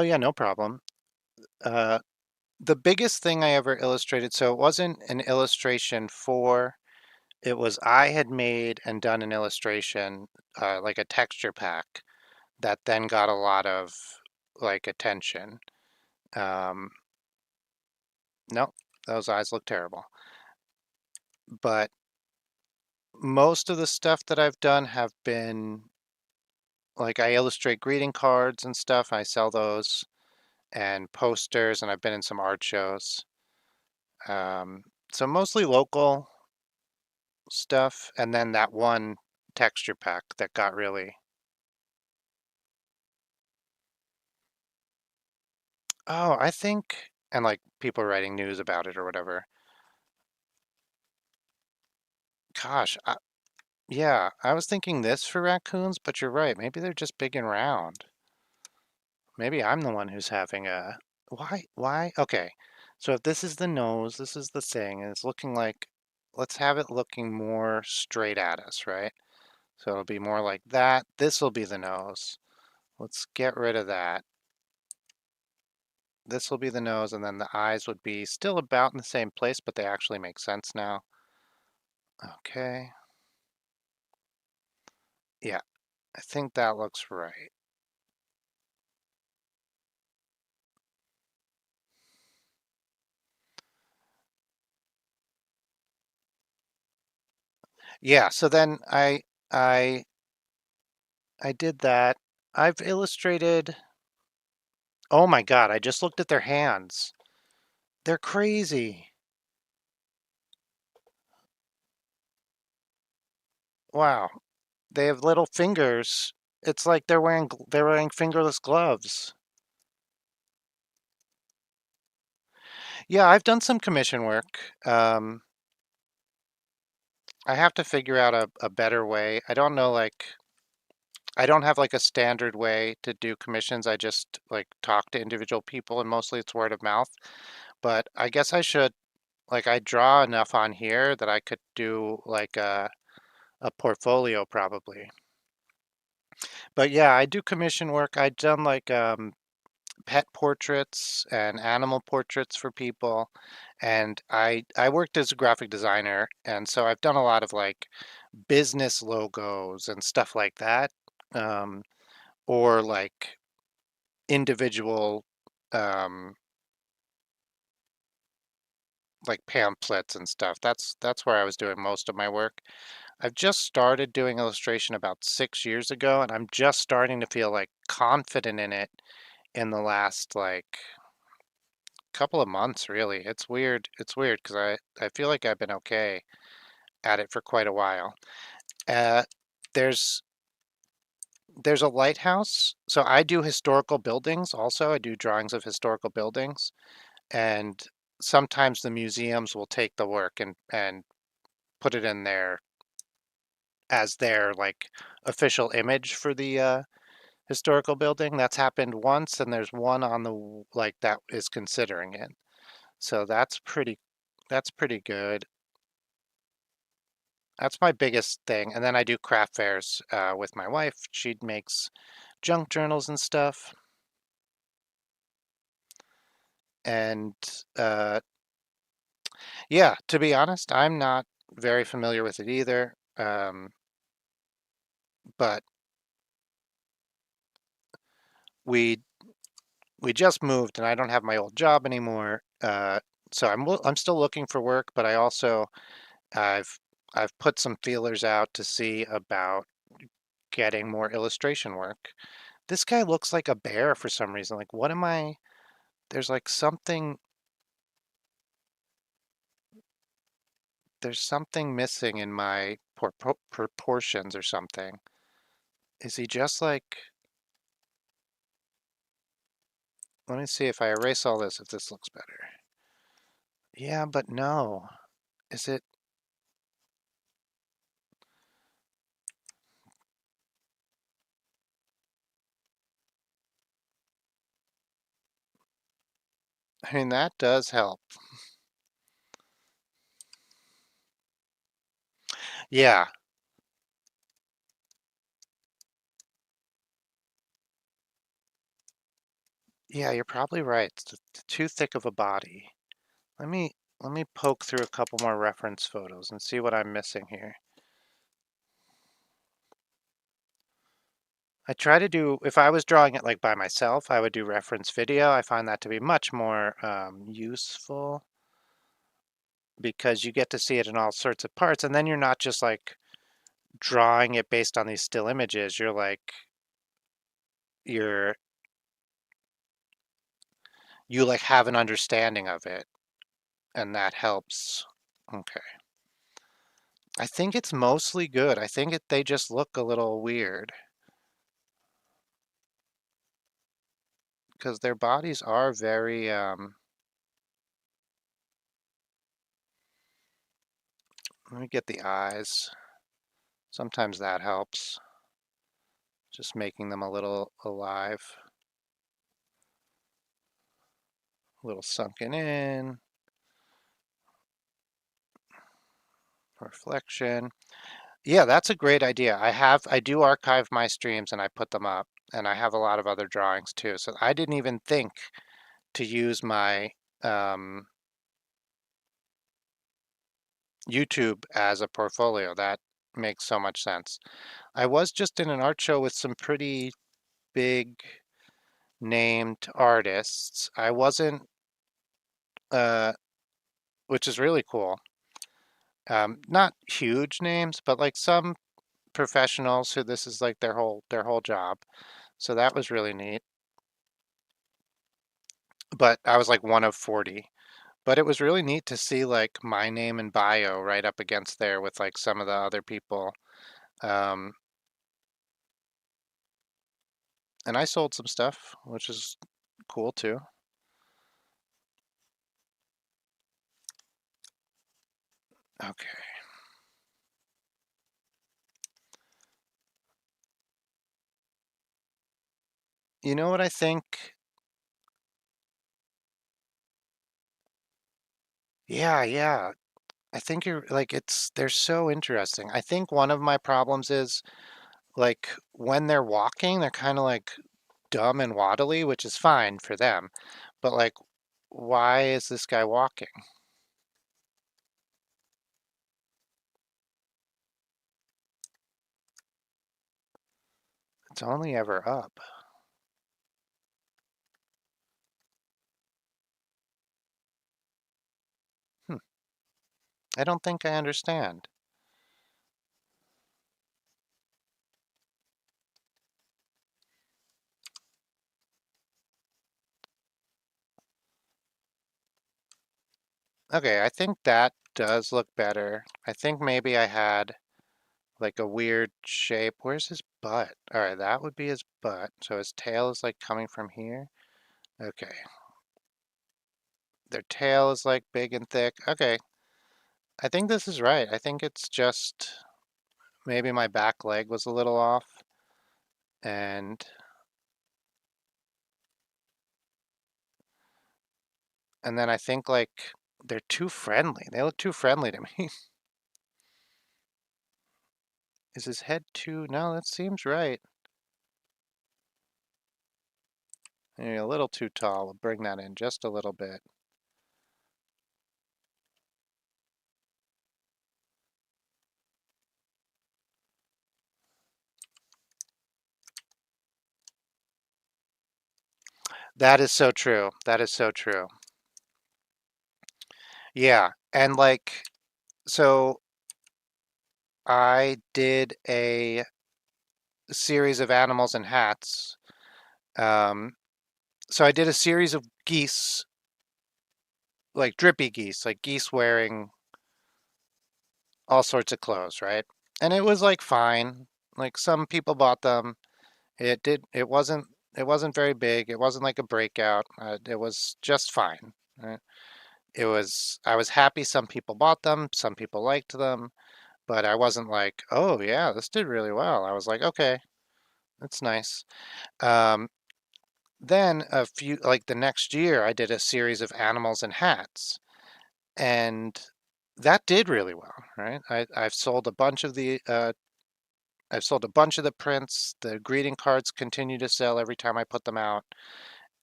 yeah, no problem. The biggest thing I ever illustrated, so it wasn't an illustration for, it was I had made and done an illustration, like a texture pack that then got a lot of like attention. No, those eyes look terrible. But most of the stuff that I've done have been like I illustrate greeting cards and stuff. I sell those and posters, and I've been in some art shows. Um, so mostly local stuff, and then that one texture pack that got really. Oh, I think, and like people writing news about it or whatever. Gosh, yeah, I was thinking this for raccoons, but you're right. Maybe they're just big and round. Maybe I'm the one who's having a, why? Okay, so if this is the nose, this is the thing, and it's looking like, let's have it looking more straight at us, right? So it'll be more like that. This will be the nose. Let's get rid of that. This will be the nose, and then the eyes would be still about in the same place, but they actually make sense now. Okay. Yeah, I think that looks right. Yeah, so then I I did that. I've illustrated, oh my God, I just looked at their hands. They're crazy. Wow. They have little fingers. It's like they're wearing fingerless gloves. Yeah, I've done some commission work. I have to figure out a better way. I don't know, like, I don't have like a standard way to do commissions. I just like talk to individual people and mostly it's word of mouth. But I guess I should, like, I draw enough on here that I could do like a portfolio probably. But yeah, I do commission work. I've done like pet portraits and animal portraits for people. And I worked as a graphic designer, and so I've done a lot of like business logos and stuff like that. Um, or like individual um, like pamphlets and stuff. That's where I was doing most of my work. I've just started doing illustration about 6 years ago, and I'm just starting to feel like confident in it in the last like couple of months, really. It's weird. It's weird because I feel like I've been okay at it for quite a while. Uh, there's there's a lighthouse. So I do historical buildings also. I do drawings of historical buildings, and sometimes the museums will take the work and put it in there as their like official image for the historical building. That's happened once, and there's one on the like that is considering it. So that's pretty good. That's my biggest thing. And then I do craft fairs with my wife. She makes junk journals and stuff. And uh, yeah, to be honest, I'm not very familiar with it either. But we we just moved, and I don't have my old job anymore. So I'm still looking for work, but I've I've put some feelers out to see about getting more illustration work. This guy looks like a bear for some reason. Like, what am I? There's like something missing in my proportions or something. Is he just like? Let me see if I erase all this, if this looks better. Yeah, but no. Is it? I mean, that does help. Yeah, yeah, you're probably right. It's too thick of a body. Let me let me poke through a couple more reference photos and see what I'm missing here. I try to do, if I was drawing it like by myself, I would do reference video. I find that to be much more useful because you get to see it in all sorts of parts, and then you're not just like drawing it based on these still images. You're like you're you like have an understanding of it, and that helps. Okay. I think it's mostly good. I think they just look a little weird because their bodies are very let me get the eyes. Sometimes that helps. Just making them a little alive, a little sunken in, reflection. Yeah, that's a great idea. I do archive my streams and I put them up, and I have a lot of other drawings too. So I didn't even think to use my um, YouTube as a portfolio. That makes so much sense. I was just in an art show with some pretty big named artists. I wasn't, uh, which is really cool. Not huge names, but like some professionals who this is like their whole job. So that was really neat. But I was like one of 40. But it was really neat to see like my name and bio right up against there with like some of the other people. Um, and I sold some stuff, which is cool too. Okay. You know what I think? Yeah, yeah. I think you're like they're so interesting. I think one of my problems is like when they're walking, they're kind of like dumb and waddly, which is fine for them. But like, why is this guy walking? It's only ever up. Hmm. I don't think I understand. Okay, I think that does look better. I think maybe I had like a weird shape. Where's his butt? All right, that would be his butt. So his tail is like coming from here. Okay. Their tail is like big and thick. Okay. I think this is right. I think it's just maybe my back leg was a little off. And then I think like they're too friendly. They look too friendly to me. Is his head too? No, that seems right. Maybe a little too tall. We'll bring that in just a little bit. That is so true. That is so true. Yeah. And like, so I did a series of animals and hats. Um, so I did a series of geese, like drippy geese, like geese wearing all sorts of clothes, right? And it was like fine. Like some people bought them. It wasn't very big. It wasn't like a breakout. It was just fine. Right? I was happy some people bought them, some people liked them, but I wasn't like, oh yeah, this did really well. I was like, okay, that's nice. Um, then like the next year, I did a series of animals and hats, and that did really well, right? I've sold a bunch of I've sold a bunch of the prints. The greeting cards continue to sell every time I put them out,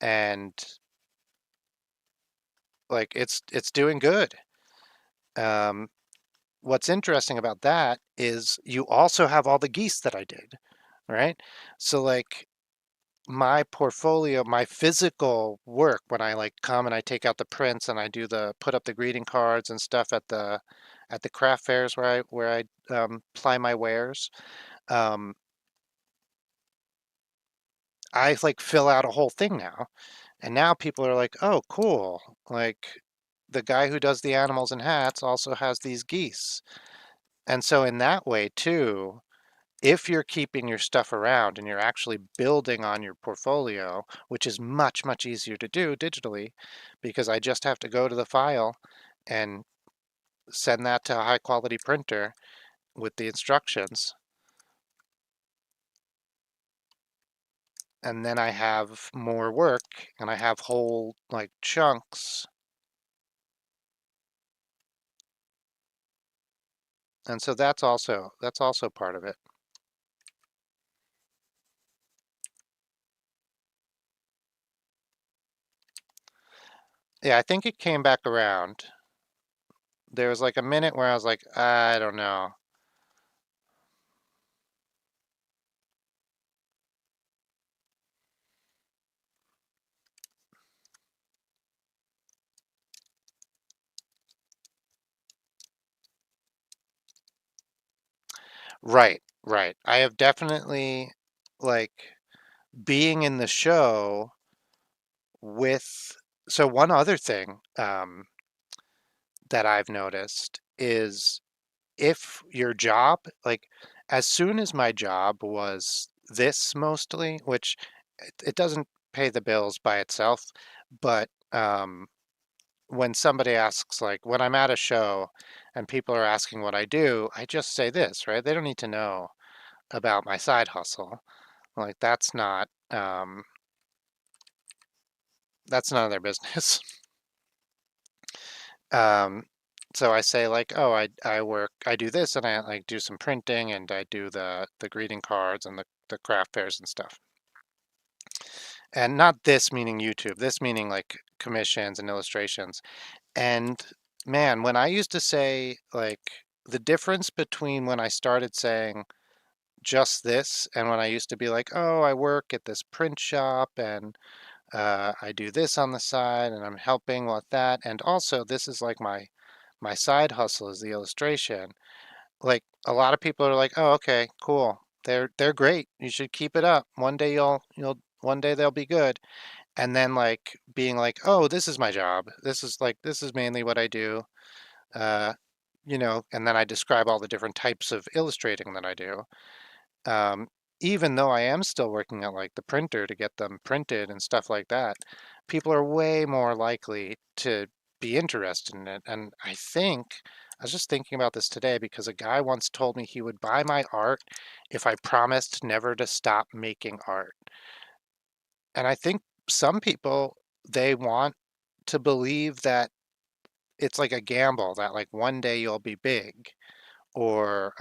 and like it's doing good. Um, what's interesting about that is you also have all the geese that I did, right? So like my portfolio, my physical work when I like come and I take out the prints and I do the put up the greeting cards and stuff at the craft fairs where I ply my wares. Um, I like fill out a whole thing now. And now people are like, oh, cool. Like the guy who does the animals and hats also has these geese. And so in that way too, if you're keeping your stuff around and you're actually building on your portfolio, which is much, much easier to do digitally, because I just have to go to the file and send that to a high quality printer with the instructions. And then I have more work and I have whole like chunks. And so that's also part of it. Yeah, I think it came back around. There was like a minute where I was like, I don't know. Right, right. I have definitely like being in the show with, so one other thing that I've noticed is if your job, like as soon as my job was this mostly, which it doesn't pay the bills by itself, but when somebody asks, like when I'm at a show and people are asking what I do, I just say this, right? They don't need to know about my side hustle. Like that's none of their business. Um, so I say like, oh, I do this and I like do some printing and I do the greeting cards and the craft fairs and stuff. And not this meaning YouTube, this meaning like commissions and illustrations. And man, when I used to say like the difference between when I started saying just this and when I used to be like, oh, I work at this print shop and I do this on the side and I'm helping with that. And also this is like my side hustle is the illustration. Like a lot of people are like, oh, okay, cool. They're great. You should keep it up. One day one day they'll be good. and then like being like, oh, this is my job. This is mainly what I do. Uh, and then I describe all the different types of illustrating that I do. Um, Even though I am still working at like the printer to get them printed and stuff like that, people are way more likely to be interested in it. And I was just thinking about this today because a guy once told me he would buy my art if I promised never to stop making art. And I think some people, they want to believe that it's like a gamble that like one day you'll be big, or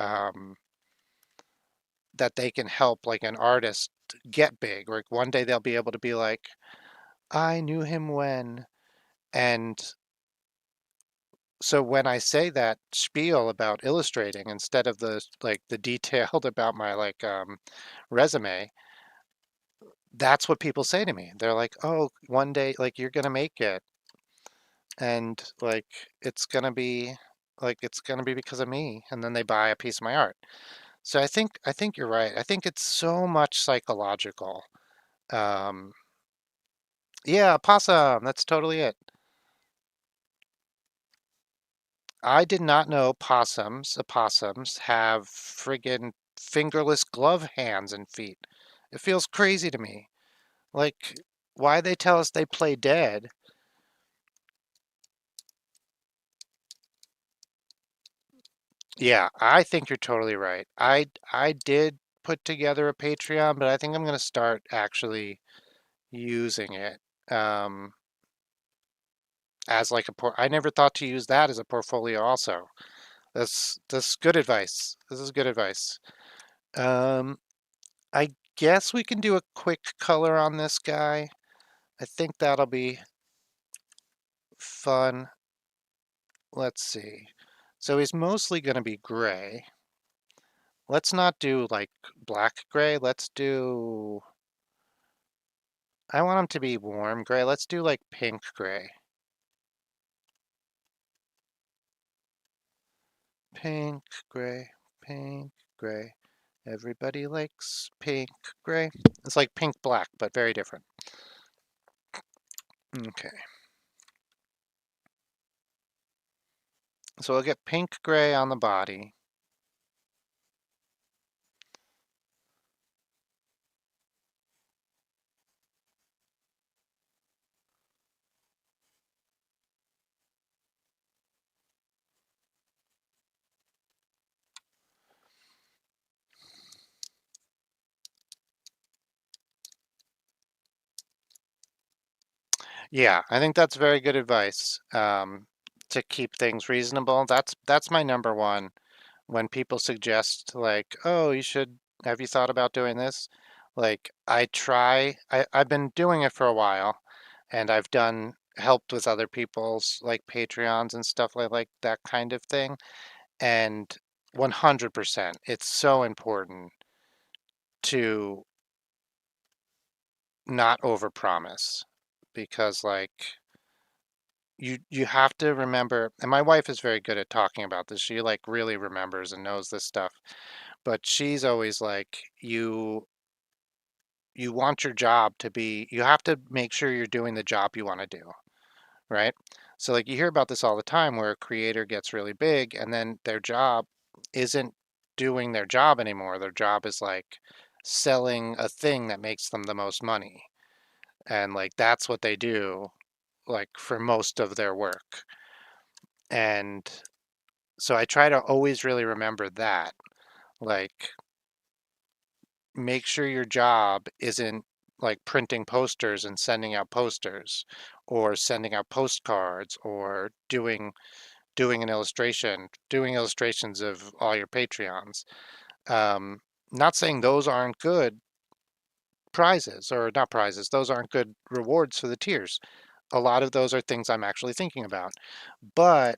that they can help like an artist get big. Like one day they'll be able to be like, I knew him when. And so when I say that spiel about illustrating instead of the detailed about my resume, that's what people say to me. They're like, "Oh, one day like you're gonna make it, and like it's gonna be because of me." And then they buy a piece of my art. So I think you're right. I think it's so much psychological. Um, yeah, possum. That's totally it. I did not know opossums have friggin' fingerless glove hands and feet. It feels crazy to me. Like, why they tell us they play dead? Yeah, I think you're totally right. I did put together a Patreon, but I think I'm gonna start actually using it um, as like I never thought to use that as a portfolio also. That's good advice. This is good advice. Um, I guess we can do a quick color on this guy. I think that'll be fun. Let's see. So he's mostly going to be gray. Let's not do like black gray. I want him to be warm gray. Let's do like pink gray. Pink gray, pink gray. Everybody likes pink gray. It's like pink black, but very different. Okay. So we'll get pink gray on the body. Yeah, I think that's very good advice. To keep things reasonable. That's my number one. When people suggest like, oh, have you thought about doing this? Like I've been doing it for a while, and I've helped with other people's like Patreons and stuff like that kind of thing. And 100%, it's so important to not overpromise, because like you have to remember, and my wife is very good at talking about this. She like really remembers and knows this stuff. But she's always like, you want your job to be, you have to make sure you're doing the job you want to do, right? So like you hear about this all the time where a creator gets really big and then their job isn't doing their job anymore. Their job is like selling a thing that makes them the most money. And like that's what they do like for most of their work. And so I try to always really remember that. Like make sure your job isn't like printing posters and sending out posters, or sending out postcards, or doing an illustration, doing illustrations of all your Patreons. Um, Not saying those aren't good prizes, or not prizes, those aren't good rewards for the tiers. A lot of those are things I'm actually thinking about. But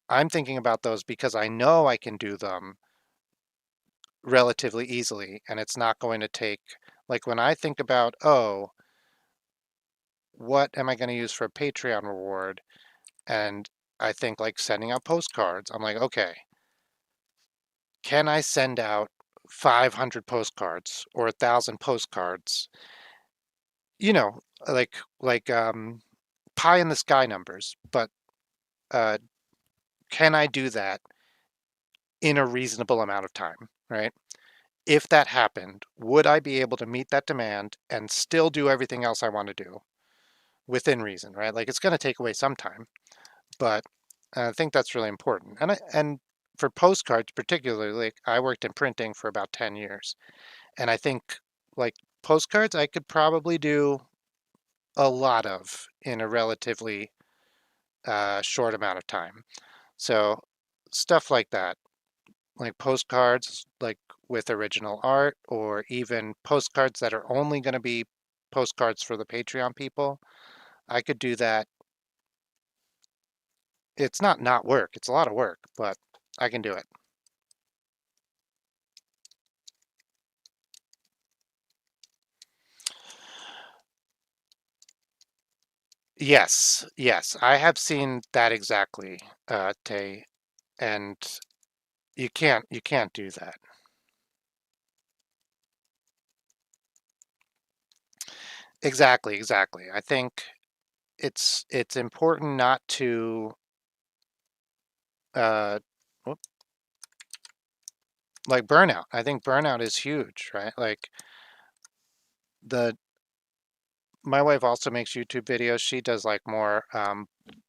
I'm thinking about those because I know I can do them relatively easily, and it's not going to take, like when I think about, oh, what am I going to use for a Patreon reward? And I think like sending out postcards. I'm like, okay, can I send out 500 postcards or 1,000 postcards you know, like pie in the sky numbers, but uh, can I do that in a reasonable amount of time, right? If that happened, would I be able to meet that demand and still do everything else I want to do within reason, right? Like it's going to take away some time, but I think that's really important. And for postcards particularly, like I worked in printing for about 10 years, and I think like postcards I could probably do a lot of in a relatively short amount of time. So stuff like that, like postcards, like with original art, or even postcards that are only going to be postcards for the Patreon people. I could do that. It's not work. It's a lot of work, but I can do it. Yes, yes, I have seen that exactly, Tay, and you can't do that. Exactly, exactly. I think it's important not to uh whoop, like burnout. I think burnout is huge, right? Like the my wife also makes YouTube videos. She does like more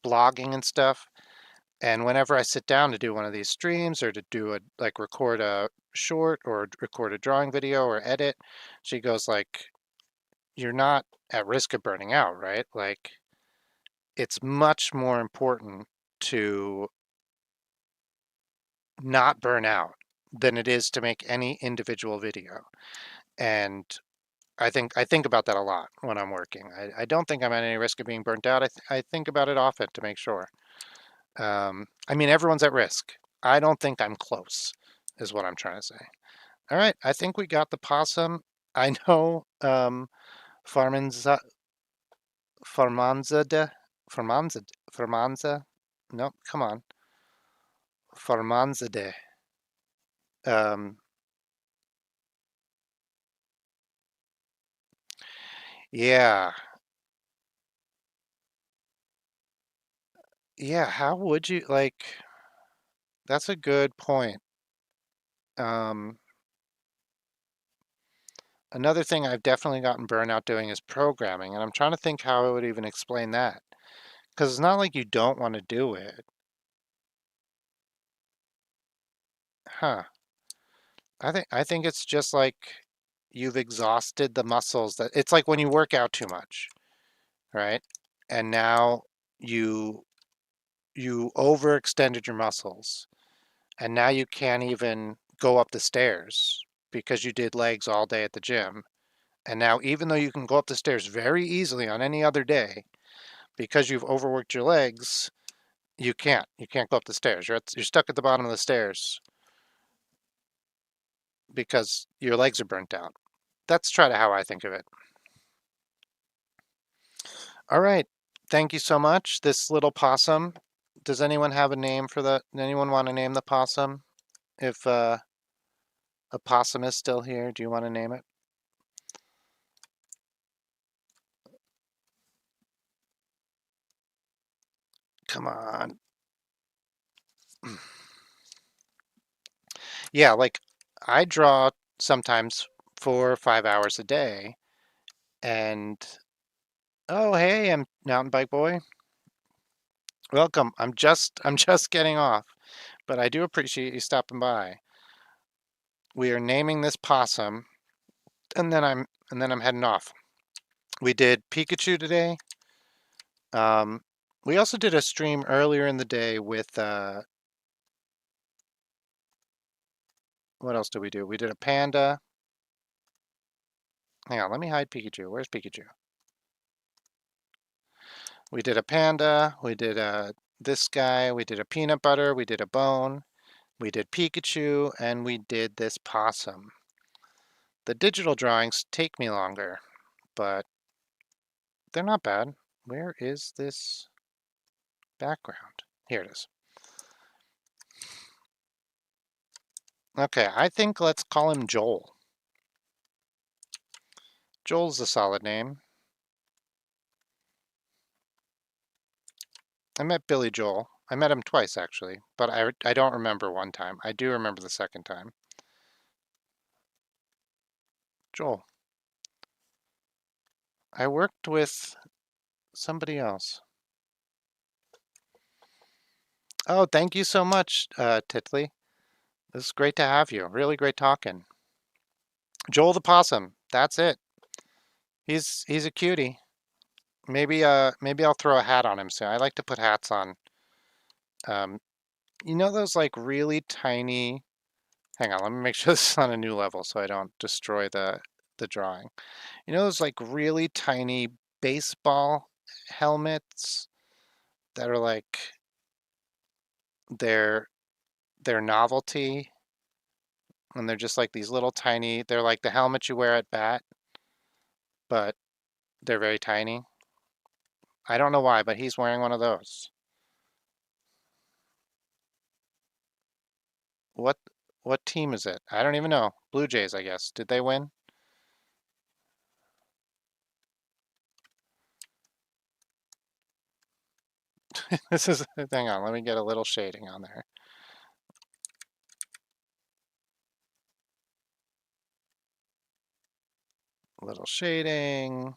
blogging and stuff. And whenever I sit down to do one of these streams or to do a like record a short or record a drawing video or edit, she goes like, "You're not at risk of burning out, right? Like it's much more important to not burn out than it is to make any individual video." And I think about that a lot when I'm working. I don't think I'm at any risk of being burnt out. I think about it often to make sure. I mean, everyone's at risk. I don't think I'm close, is what I'm trying to say. All right, I think we got the possum. I know Farmanza, Farmanza, Farmanza. No, come on, Farmanzade. Um, yeah, yeah. How would you like? That's a good point. Um, Another thing I've definitely gotten burnout doing is programming, and I'm trying to think how I would even explain that. Because it's not like you don't want to do it. Huh. I think it's just like you've exhausted the muscles that it's like when you work out too much, right? And now you you overextended your muscles and now you can't even go up the stairs because you did legs all day at the gym. And now even though you can go up the stairs very easily on any other day, because you've overworked your legs, you can't. You can't go up the stairs. You're stuck at the bottom of the stairs because your legs are burnt out. That's try to how I think of it. All right. Thank you so much. This little possum. Does anyone have a name for the? Anyone want to name the possum? If a possum is still here, do you want to name it? Come on. Yeah, like I draw sometimes 4 or 5 hours a day, and oh hey, I'm mountain bike boy. Welcome. I'm just getting off, but I do appreciate you stopping by. We are naming this possum, and then I'm heading off. We did Pikachu today. Um, we also did a stream earlier in the day with what else did we do? We did a panda. Hang on, let me hide Pikachu. Where's Pikachu? We did a panda. We did this guy. We did a peanut butter. We did a bone. We did Pikachu, and we did this possum. The digital drawings take me longer, but they're not bad. Where is this background? Here it is. Okay, I think let's call him Joel. Joel's a solid name. I met Billy Joel. I met him twice actually, but I don't remember one time. I do remember the second time. Joel. I worked with somebody else. Oh, thank you so much, Titley. This is great to have you. Really great talking. Joel the Possum. That's it. He's a cutie. Maybe I'll throw a hat on him soon. I like to put hats on. Um, you know those like really tiny. Hang on, let me make sure this is on a new level so I don't destroy the drawing. You know those like really tiny baseball helmets that are like they're they're novelty and they're just like these little tiny. They're like the helmet you wear at bat, but they're very tiny. I don't know why, but he's wearing one of those. What what team is it? I don't even know. Blue Jays, I guess. Did they win? This is, hang on, let me get a little shading on there. A little shading.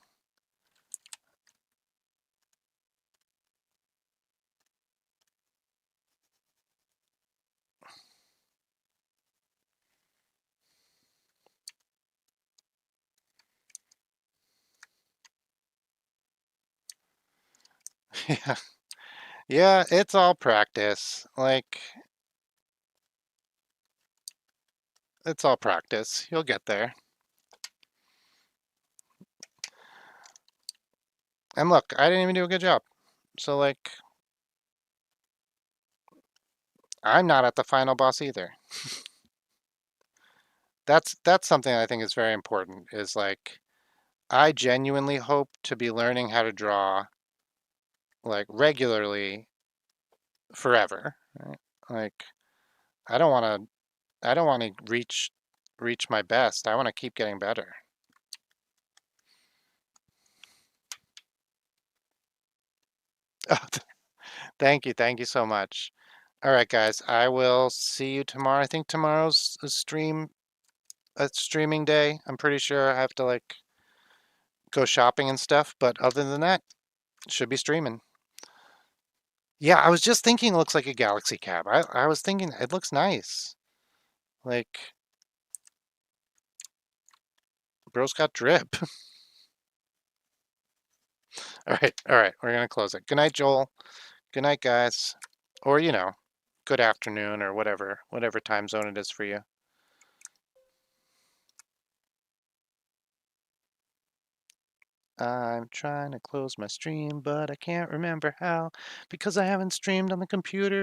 Yeah. Yeah, it's all practice. Like, it's all practice. You'll get there. And look, I didn't even do a good job. So like, I'm not at the final boss either. That's something I think is very important is like I genuinely hope to be learning how to draw like regularly forever, right? Like I don't want to reach my best. I want to keep getting better. Oh, thank you. Thank you so much. All right, guys. I will see you tomorrow. I think tomorrow's a streaming day. I'm pretty sure I have to like go shopping and stuff, but other than that, should be streaming. Yeah, I was just thinking it looks like a Galaxy cab. I was thinking it looks nice. Like, bro's got drip. All right, we're gonna close it. Good night, Joel. Good night, guys. Or, good afternoon or whatever time zone it is for you. I'm trying to close my stream, but I can't remember how because I haven't streamed on the computer.